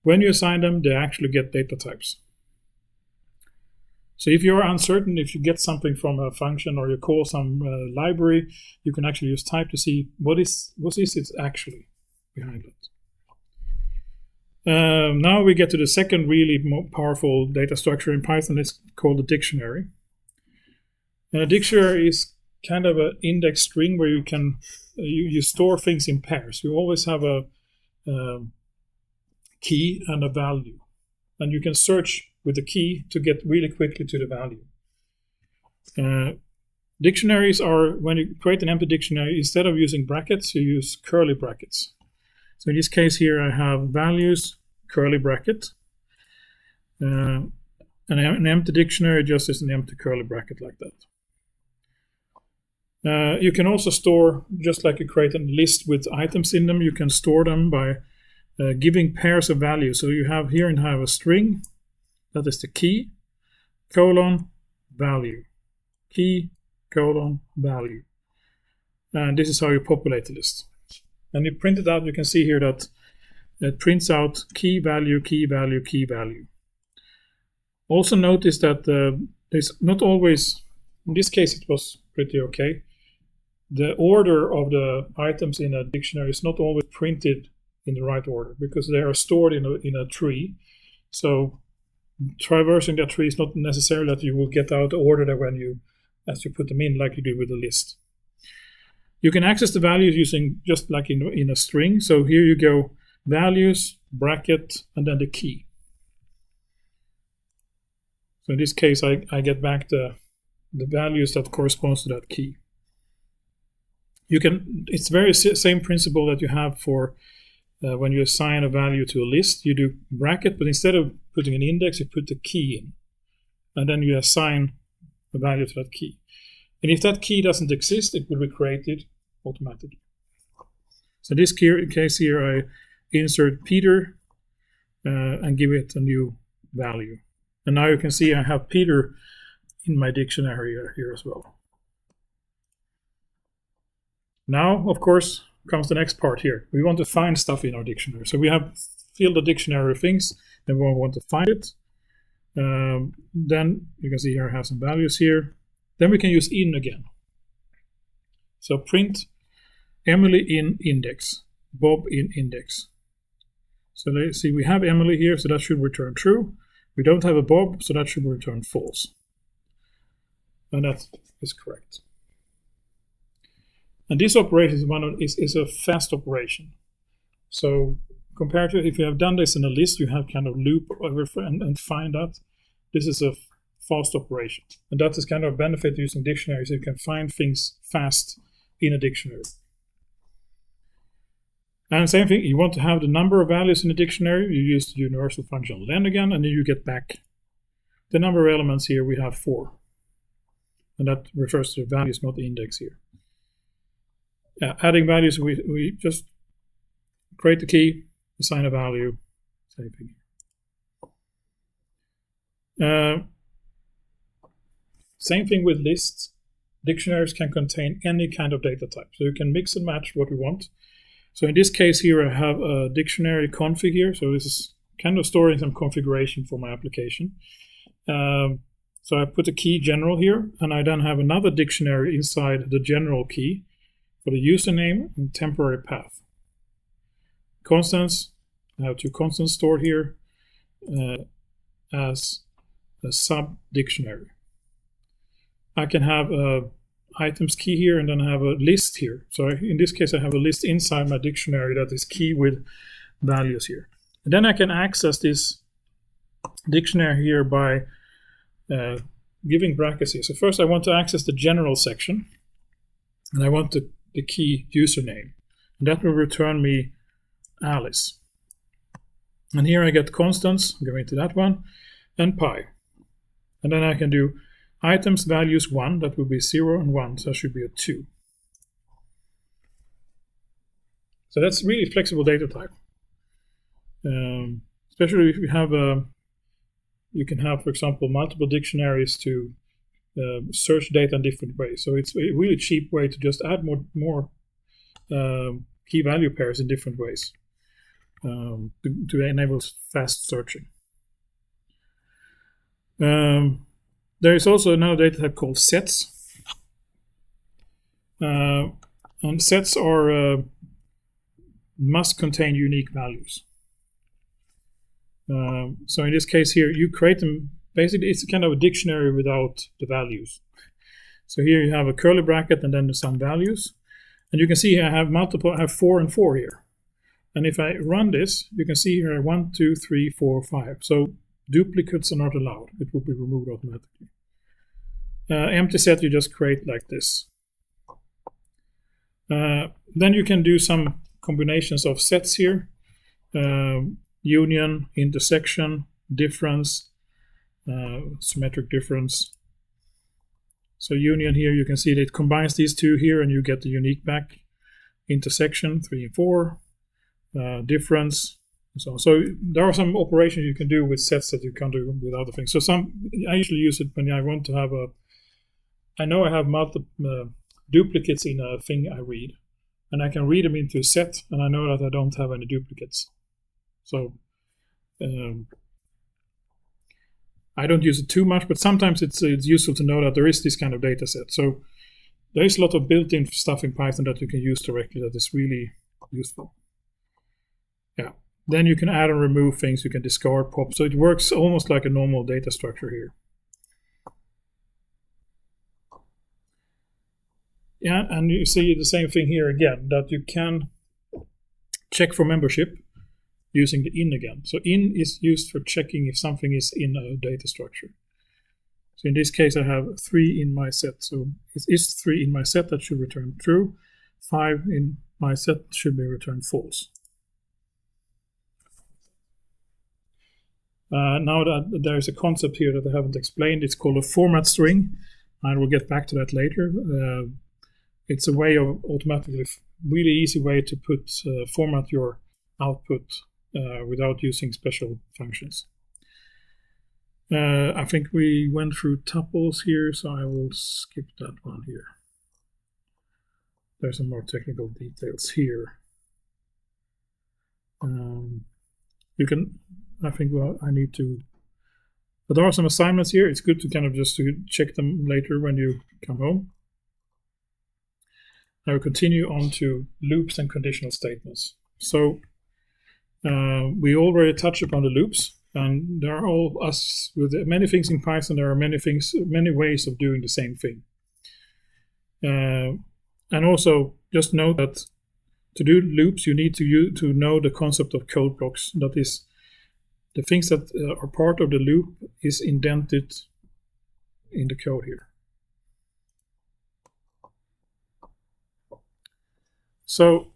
when you assign them, they actually get data types. So if you're uncertain, if you get something from a function or you call some library, you can actually use type to see what is it actually behind it. Now we get to the second really more powerful data structure in Python. It's called a dictionary. And a dictionary is kind of an index string where you can you store things in pairs. You always have a key and a value, and you can search with the key to get really quickly to the value. Dictionaries are, when you create an empty dictionary, instead of using brackets, you use curly brackets. So in this case here, I have values, curly bracket. An empty dictionary just is an empty curly bracket like that. You can also store, just like you create a list with items in them, you can store them by giving pairs of values. So you have here and have a string, that is the key, colon, value. Key, colon, value. And this is how you populate the list. And you print it out, you can see here that it prints out key, value, key, value, key, value. Also notice that there's not always, in this case it was pretty okay, the order of the items in a dictionary is not always printed in the right order because they are stored in a tree. So traversing that tree is not necessarily that you will get out the order that as you put them in, like you do with a list. You can access the values using just like in a string. So here you go, values, bracket, and then the key. So in this case, I get back the the values that corresponds to that key. It's very same principle that you have for when you assign a value to a list. You do bracket, but instead of putting an index, you put the key in, and then you assign a value to that key. And if that key doesn't exist, it will be created automatically. So in this case here, I insert Peter and give it a new value. And now you can see I have Peter in my dictionary here as well. Now, of course, comes the next part here. We want to find stuff in our dictionary. So we have filled the dictionary of things, and we want to find it. Then you can see here I have some values here. Then we can use in again. So print Emily in index, Bob in index. So let's see, we have Emily here, so that should return true. We don't have a Bob, so that should return false. And that is correct. And this operation is a fast operation. So compared to if you have done this in a list, you have kind of loop over and find that. This is a fast operation. And that is kind of a benefit using dictionaries. You can find things fast in a dictionary. And same thing, you want to have the number of values in the dictionary. You use the universal function len again, and then you get back the number of elements here. We have 4. And that refers to the values, not the index here. Adding values, we just create the key, assign a value, same thing. Same thing with lists. Dictionaries can contain any kind of data type, so you can mix and match what we want. So in this case here, I have a dictionary config here, so this is kind of storing some configuration for my application. So I put a key general here, and I then have another dictionary inside the general key for the username and temporary path. Constants, I have 2 constants stored here as a sub-dictionary. I can have a items key here, and then I have a list here. So in this case, I have a list inside my dictionary that is key with values here. And then I can access this dictionary here by giving brackets here. So first I want to access the general section, and I want the key username. And that will return me Alice. And here I get constants, I'm going to that one, and pi. And then I can do items values 1, that will be 0 and 1, so that should be a 2. So that's really flexible data type. Especially if you have you can have, for example, multiple dictionaries to search data in different ways. So it's a really cheap way to just add more key value pairs in different ways to enable fast searching. There is also another data type called sets. And sets are must contain unique values. So in this case here, you create them. Basically, it's kind of a dictionary without the values. So here you have a curly bracket and then some values. And you can see here I have 4 and 4 here. And if I run this, you can see here 1, 2, 3, 4, 5. So duplicates are not allowed. It will be removed automatically. Empty set you just create like this. Then you can do some combinations of sets here. Union, intersection, difference, symmetric difference. So union here, you can see that it combines these two here and you get the unique back. Intersection, 3 and 4, difference, and so on. So there are some operations you can do with sets that you can't do with other things. So I usually use it when I want to have I know I have multiple duplicates in a thing I read, and I can read them into a set, and I know that I don't have any duplicates. So I don't use it too much, but sometimes it's useful to know that there is this kind of data set. So there is a lot of built-in stuff in Python that you can use directly that is really useful. Yeah. Then you can add and remove things, you can discard, pop. So it works almost like a normal data structure here. Yeah, and you see the same thing here again, that you can check for membership using the in again. So in is used for checking if something is in a data structure. So in this case, I have 3 in my set. So it is 3 in my set, that should return true. 5 in my set should be returned false. Now that there is a concept here that I haven't explained, it's called a format string. I will get back to that later. It's a way of automatically, really easy way to format your output without using special functions. I think we went through tuples here, so I will skip that one here. There's some more technical details here. You can, I think, well, I need to, but there are some assignments here. It's good to kind of just to check them later when you come home. I will continue on to loops and conditional statements. So we already touched upon the loops, and there are with many things in Python. There are many ways of doing the same thing. And also, just note that to do loops, you need to know the concept of code blocks. That is, the things that are part of the loop is indented in the code here. So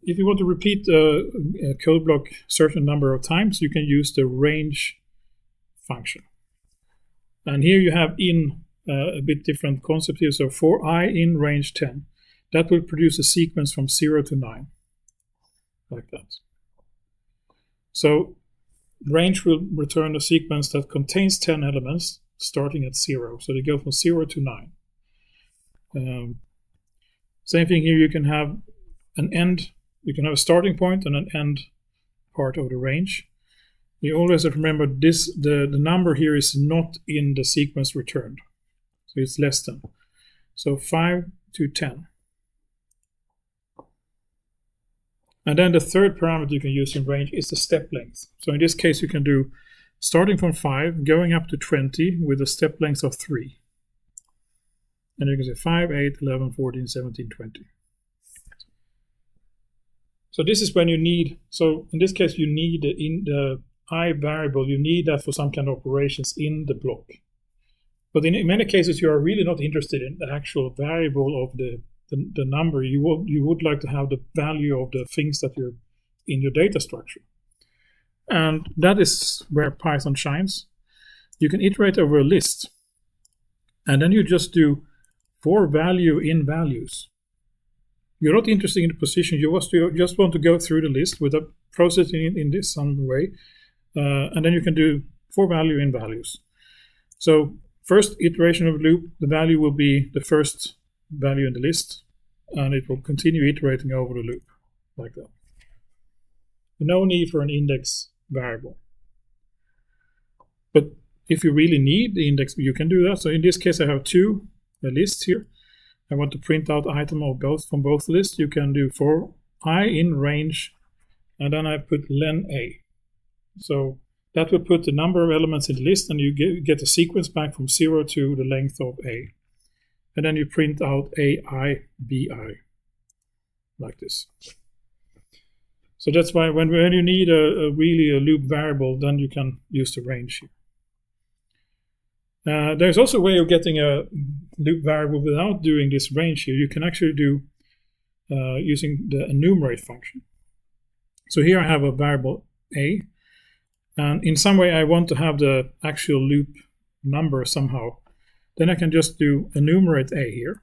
if you want to repeat a code block a certain number of times, you can use the range function. And here you have in a bit different concept here. So for I in range 10, that will produce a sequence from 0 to 9, like that. So range will return a sequence that contains 10 elements starting at 0. So they go from 0 to 9. Same thing here, you can have an end, you can have a starting point and an end part of the range. You always have to remember this, the number here is not in the sequence returned. So it's less than. So 5 to 10. And then the third parameter you can use in range is the step length. So in this case, you can do starting from 5, going up to 20 with a step length of 3. And you can say 5, 8, 11, 14, 17, 20. So this is when you need, so in this case, you need in the I variable, you need that for some kind of operations in the block. But in many cases, you are really not interested in the actual variable of the number. You would like to have the value of the things that you're in your data structure. And that is where Python shines. You can iterate over a list. And then you just do for value in values. You're not interested in the position. You just want to go through the list without processing in this some way. And then you can do for value in values. So first iteration of the loop, the value will be the first value in the list, and it will continue iterating over the loop like that. No need for an index variable. But if you really need the index, you can do that. So in this case, I have two lists here. I want to print out item of both from both lists. You can do for I in range, and then I put len a. So that will put the number of elements in the list, and you get a sequence back from 0 to the length of a. And then you print out ai, bi, like this. So that's why when you need really a loop variable, then you can use the range here. There's also a way of getting a loop variable without doing this range here. You can actually do using the enumerate function. So here I have a variable a, and in some way I want to have the actual loop number somehow. Then I can just do enumerate a here,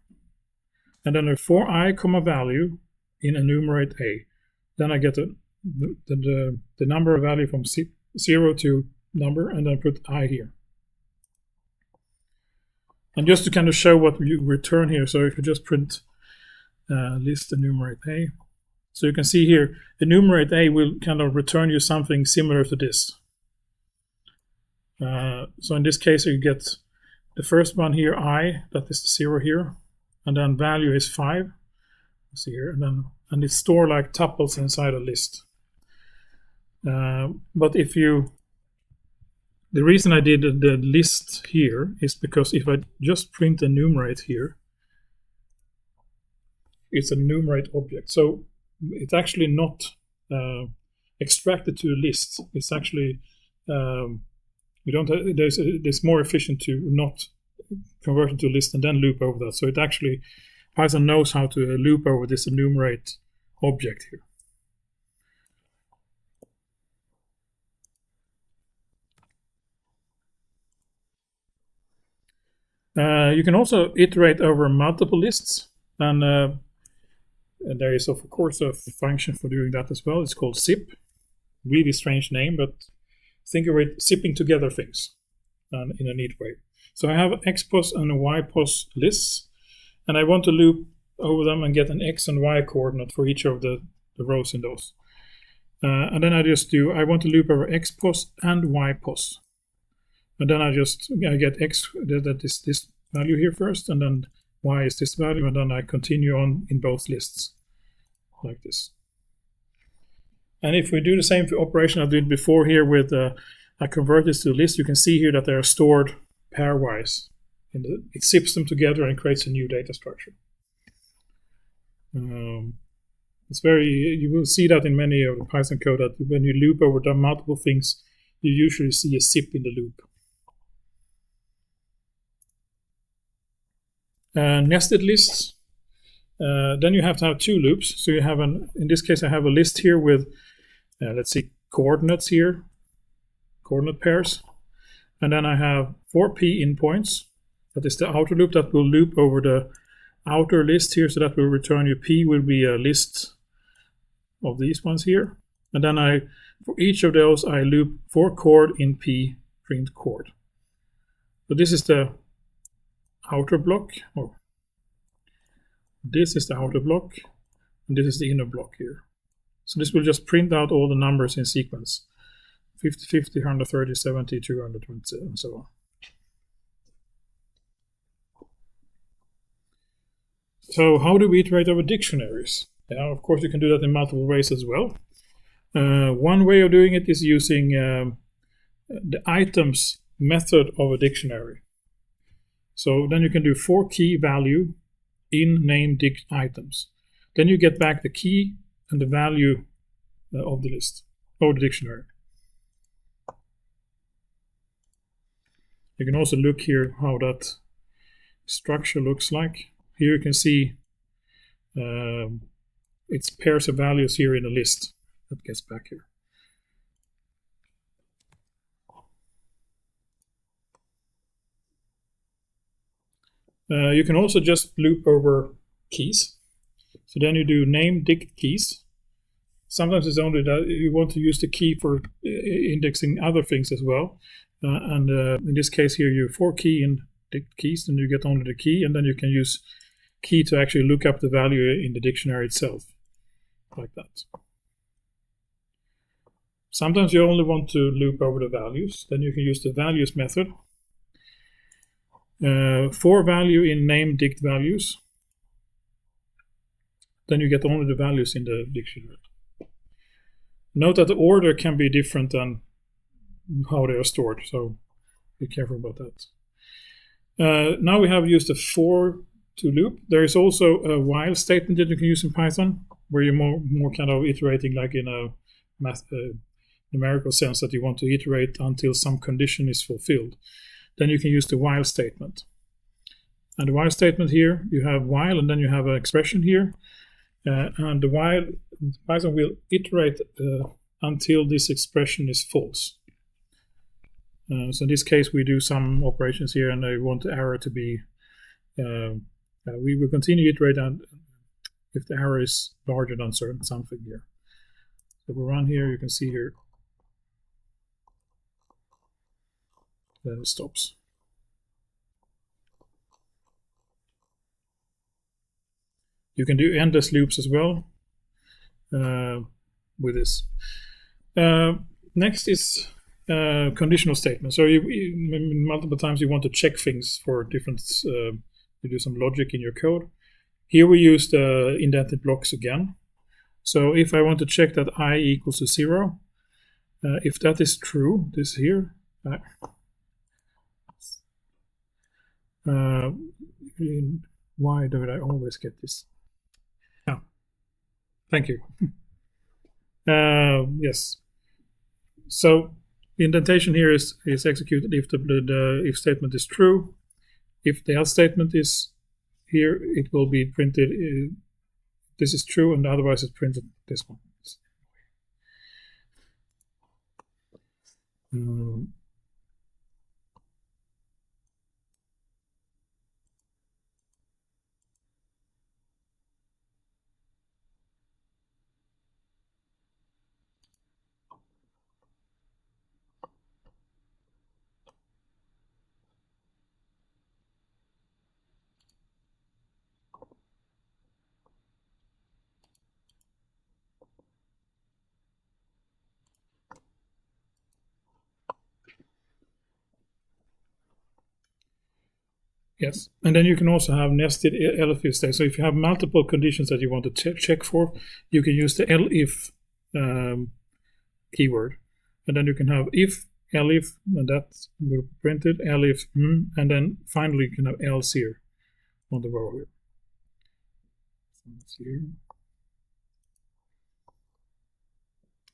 and then for I comma value in enumerate a, then I get the number of value from 0 to number, and then put I here. And just to kind of show what you return here, so if you just print list enumerate a, so you can see here, enumerate a will kind of return you something similar to this. So in this case, you get the first one here, I, that is the 0 here, and then value is 5. See here, and it's stored like tuples inside a list. But if you, the reason I did the list here is because if I just print enumerate here, it's an enumerate object. So it's actually not extracted to a list. It's actually We don't. It's more efficient to not convert it to a list and then loop over that. So it actually, Python knows how to loop over this enumerate object here. You can also iterate over multiple lists, and there is of course a function for doing that as well. It's called zip. Really strange name, but think of it zipping together things in a neat way. So I have xpos and ypos lists, and I want to loop over them and get an x and y coordinate for each of the rows in those. And then I want to loop over xpos and ypos. And then I get x, that is this value here first, and then y is this value, and then I continue on in both lists, like this. And if we do the same operation I did before here with I convert this to a list, you can see here that they are stored pairwise. It zips them together and creates a new data structure. You will see that in many of the Python code, that when you loop over the multiple things, you usually see a zip in the loop. Nested lists. Then you have to have two loops. So you have in this case, I have a list here with, let's see, coordinates here, coordinate pairs. And then I have 4 p endpoints. That is the outer loop that will loop over the outer list here. So that will return you p will be a list of these ones here. And then for each of those, I loop for chord in p print chord. So this is the outer block, or this is the outer block, and this is the inner block here. So this will just print out all the numbers in sequence: 50, 50, 130, 70, 220, and so on. So how do we iterate over dictionaries? Yeah, of course, you can do that in multiple ways as well. One way of doing it is using the items method of a dictionary. So then you can do for key value in name dict items. Then you get back the key and the value of the list, or the dictionary. You can also look here how that structure looks like. Here you can see it's pairs of values here in a list that gets back here. You can also just loop over keys. So then you do name dict keys. Sometimes it's only that you want to use the key for indexing other things as well. And in this case here, you for key in dict keys, and you get only the key, and then you can use key to actually look up the value in the dictionary itself, like that. Sometimes you only want to loop over the values. Then you can use the values method. For value in name dict values, then you get only the values in the dictionary. Note that the order can be different than how they are stored, so be careful about that. Now we have used a for to loop. There is also a while statement that you can use in Python, where you're more kind of iterating like in a numerical sense, that you want to iterate until some condition is fulfilled. Then you can use the while statement. And the while statement here, you have while, and then you have an expression here. And the while, Python will iterate until this expression is false. So in this case, we do some operations here, and I want the error to be, we will continue to iterate if the error is larger than something here. So we run here, you can see here, then it stops. You can do endless loops as well with this. Next is conditional statement. So multiple times you want to check things for different, you do some logic in your code. Here we use the indented blocks again. So if I want to check that I equals to 0, if that is true, this here, why do I always get this? Oh, thank you. Yes. So the indentation here is executed if the if statement is true. If the else statement is here, it will be printed. This is true, and otherwise it's printed this one. Yes, and then you can also have nested elif states. So if you have multiple conditions that you want to check for, you can use the elif keyword, and then you can have if elif, and that will be printed elif, and then finally you can have else here on the row here.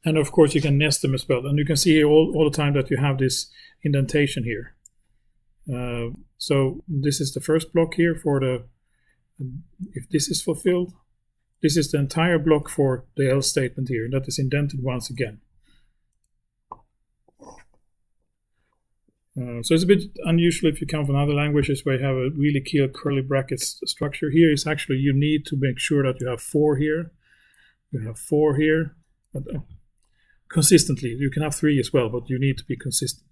And of course you can nest them as well, and you can see here all the time that you have this indentation here. So this is the first block here for the, if this is fulfilled, this is the entire block for the else statement here, that is indented once again. So it's a bit unusual if you come from other languages where you have a really clear curly brackets structure. Here is actually, you need to make sure that you have 4 here, you have 4 here, but, consistently. You can have 3 as well, but you need to be consistent.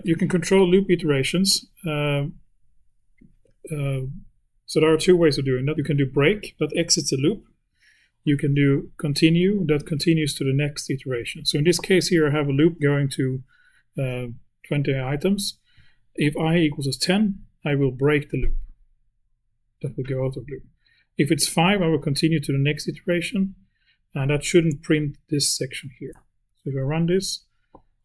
You can control loop iterations. So there are 2 ways of doing that. You can do break, that exits a loop. You can do continue, that continues to the next iteration. So in this case here, I have a loop going to 20 items. If I equals 10, I will break the loop. That will go out of loop. If it's 5, I will continue to the next iteration, and that shouldn't print this section here. So if I run this,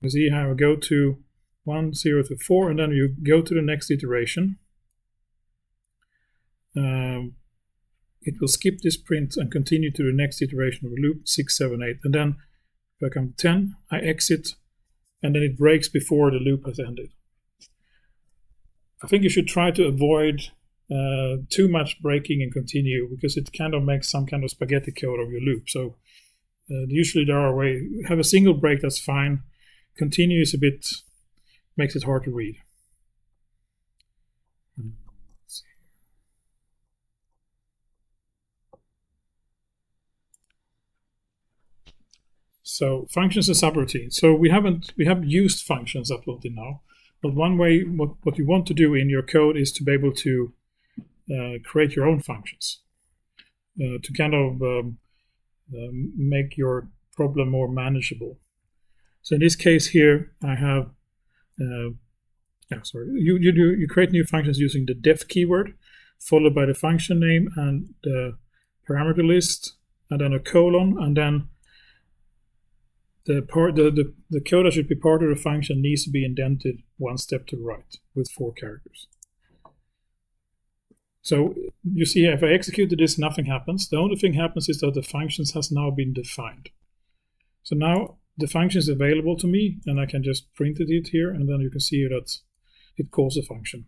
you see how I go to 1, 0 to 4, and then you go to the next iteration. It will skip this print and continue to the next iteration of the loop, 6, 7, 8. And then if I come to 10, I exit, and then it breaks before the loop has ended. I think you should try to avoid too much breaking and continue, because it kind of makes some kind of spaghetti code of your loop. So usually there are ways. Have a single break, that's fine. Continue is a bit, makes it hard to read. So functions and subroutines. So we have used functions up until now, but one way, what you want to do in your code is to be able to create your own functions to kind of make your problem more manageable. So in this case here, I have you create new functions using the def keyword, followed by the function name and the parameter list, and then a colon, and then the code that should be part of the function needs to be indented 1 step to the right with 4 characters. So you see, if I executed this, nothing happens. The only thing happens is that the functions has now been defined. So now the function is available to me, and I can just print it here, and then you can see that it calls a function.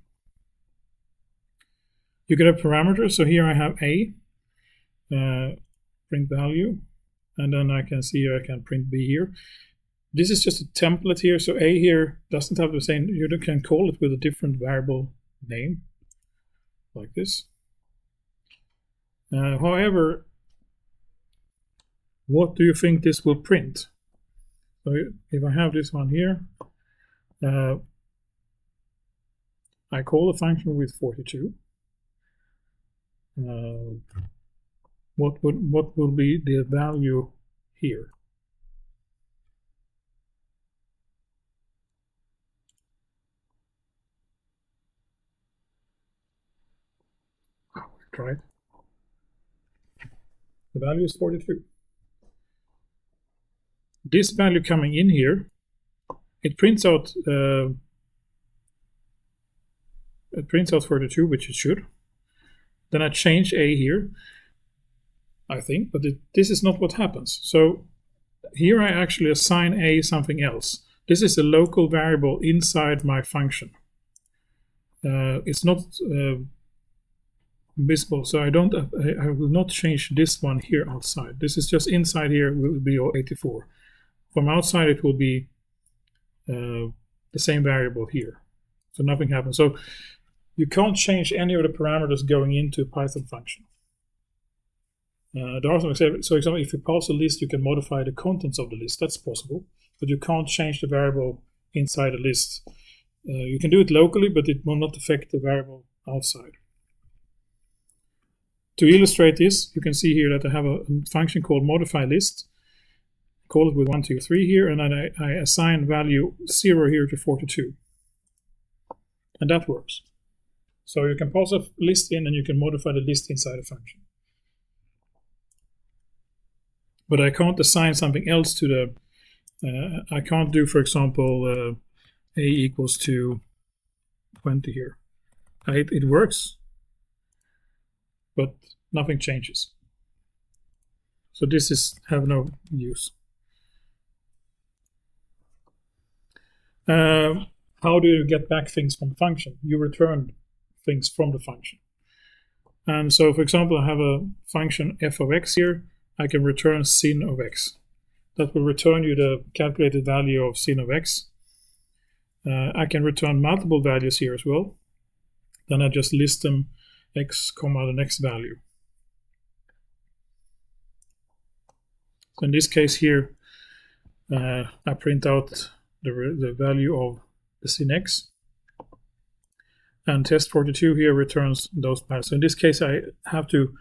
You can have parameters. So here I have a print value, and then I can see I can print b here. This is just a template here, so a here doesn't have the same. You can call it with a different variable name, like this. However, what do you think this will print? So if I have this one here, I call the function with 42. What will be the value here? Try it. The value is 42. This value coming in here, it prints out 42, which it should. Then I change a here, I think, but this is not what happens. So here I actually assign a something else. This is a local variable inside my function. It's not visible, so I will not change this one here outside. This is just inside here will be 84. From outside it will be the same variable here. So nothing happens. So you can't change any of the parameters going into a Python function. There are some examples. So, for example, if you pass a list, you can modify the contents of the list. That's possible, but you can't change the variable inside a list. You can do it locally, but it will not affect the variable outside. To illustrate this, you can see here that I have a function called modify list. Call it with 1, 2, 3 here, and then I assign value 0 here to 42. And that works. So you can pass a list in and you can modify the list inside a function. But I can't assign something else to the, I can't do, for example, a equals to 20 here. It works, but nothing changes. So this is have no use. How do you get back things from the function? You return things from the function. And so, for example, I have a function f of x here. I can return sin of x. That will return you the calculated value of sin of x. I can return multiple values here as well. Then I just list them x, comma, the next value. So in this case here, I print out the value of the sin x. And test42 here returns those values. So in this case, I have to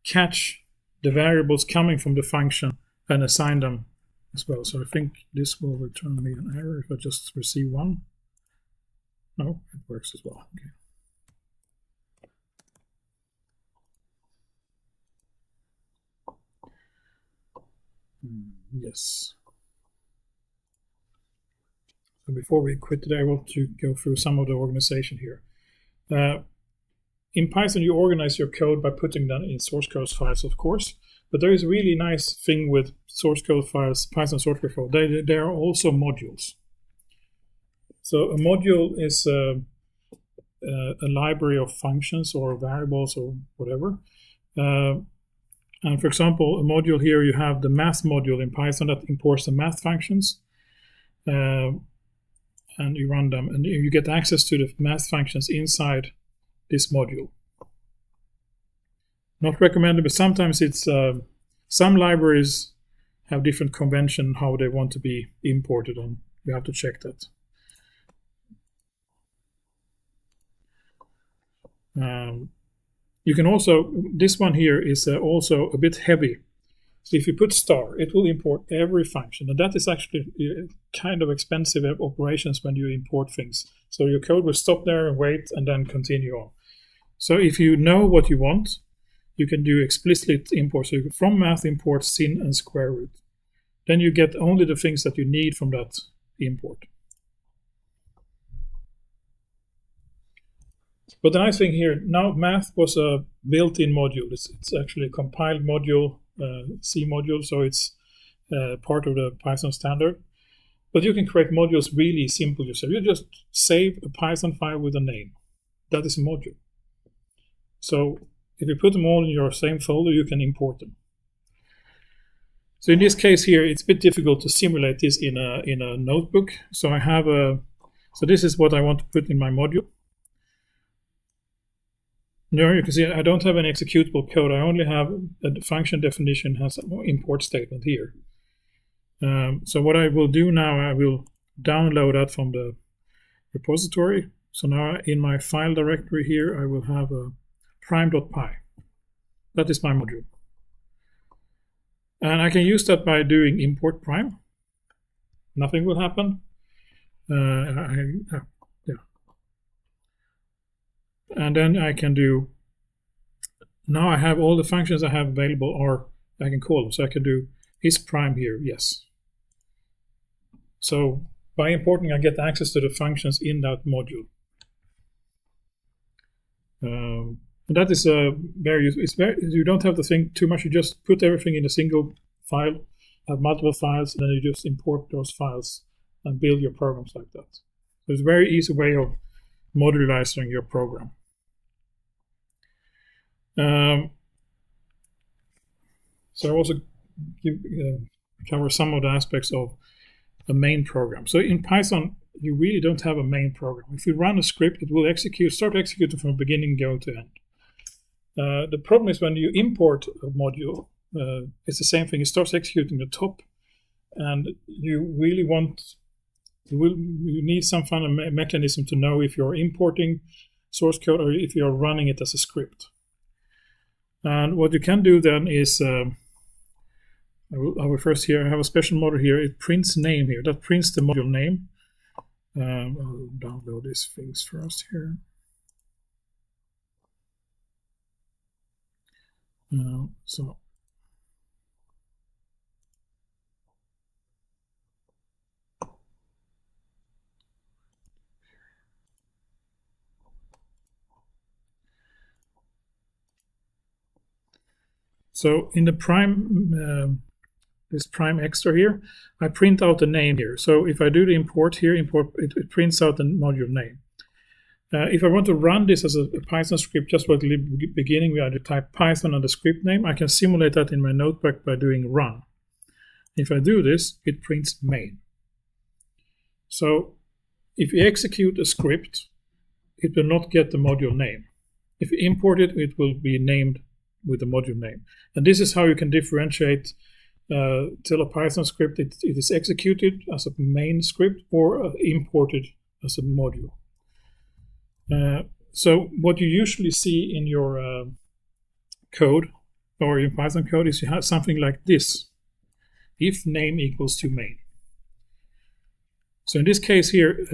catch the variables coming from the function and assign them as well. So I think this will return me an error if I just receive one. No, it works as well. Okay. Yes. So before we quit today, I want to go through some of the organization here. In Python, you organize your code by putting them in source code files, of course. But there is a really nice thing with source code files, Python source code files. They are also modules. So a module is a library of functions or variables or whatever. And for example, a module here, you have the math module in Python that imports the math functions. And you run them, and you get access to the math functions inside this module. Not recommended, but sometimes it's some libraries have different convention how they want to be imported, and you have to check that. You can also, this one here is also a bit heavy. So if you put star, it will import every function, and that is actually kind of expensive operations when you import things. So your code will stop there and wait and then continue on. So if you know what you want, you can do explicit import. So you can from math import sin and square root. Then you get only the things that you need from that import. But the nice thing here, now math was a built-in module. It's actually a compiled module, C module, so it's part of the Python standard. But you can create modules really simple yourself. You just save a Python file with a name. That is a module. So if you put them all in your same folder, you can import them. So in this case here, it's a bit difficult to simulate this in a notebook. So I have so this is what I want to put in my module. Now you can see I don't have an executable code. I only have a function definition has an import statement here. So what I will do now, I will download that from the repository. So now in my file directory here, I will have a prime.py. That is my module. And I can use that by doing import prime. Nothing will happen. And then I can do, now I have all the functions I have available, or I can call them. So I can do is prime here, yes. So by importing, I get access to the functions in that module. And And that is you don't have to think too much. You just put everything in a single file, have multiple files, and then you just import those files and build your programs like that. So it's a very easy way of modularizing your program. So I also cover some of the aspects of a main program. So in Python, you really don't have a main program. If you run a script, it will start executing from beginning, go to end. The problem is when you import a module, it's the same thing. It starts executing the top, and you need some kind of mechanism to know if you're importing source code or if you're running it as a script. And what you can do then is, I will first here, I have a special module here. It prints name here. That prints the module name. I'll download these things first here. So in the prime, this prime extra here, I print out the name here. So if I do the import here, it prints out the module name. If I want to run this as a Python script, just like the beginning, we either type Python and the script name. I can simulate that in my notebook by doing run. If I do this, it prints main. So if you execute a script, it will not get the module name. If you import it, it will be named with the module name. And this is how you can differentiate till a Python script, it is executed as a main script or imported as a module. So what you usually see in your code or in Python code is you have something like this: if name equals to main. So in this case here,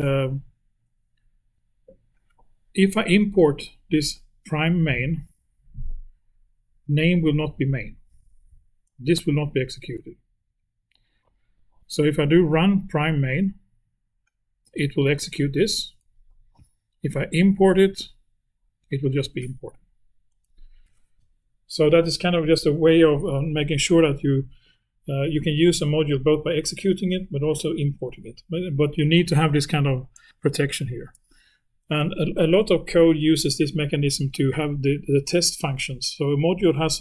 if I import this prime main, name will not be main. This will not be executed. So if I do run prime main, it will execute this. If I import it, it will just be imported. So that is kind of just a way of making sure that you can use a module both by executing it, but also importing it. But you need to have this kind of protection here. And a lot of code uses this mechanism to have the test functions. So a module has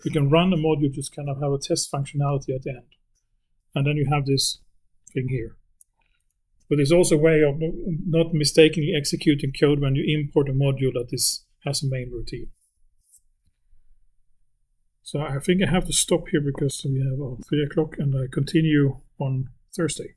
you can run a module, just kind of have a test functionality at the end. And then you have this thing here. But there's also a way of not mistakenly executing code when you import a module that has a main routine. So I think I have to stop here because we have 3 o'clock and I continue on Thursday.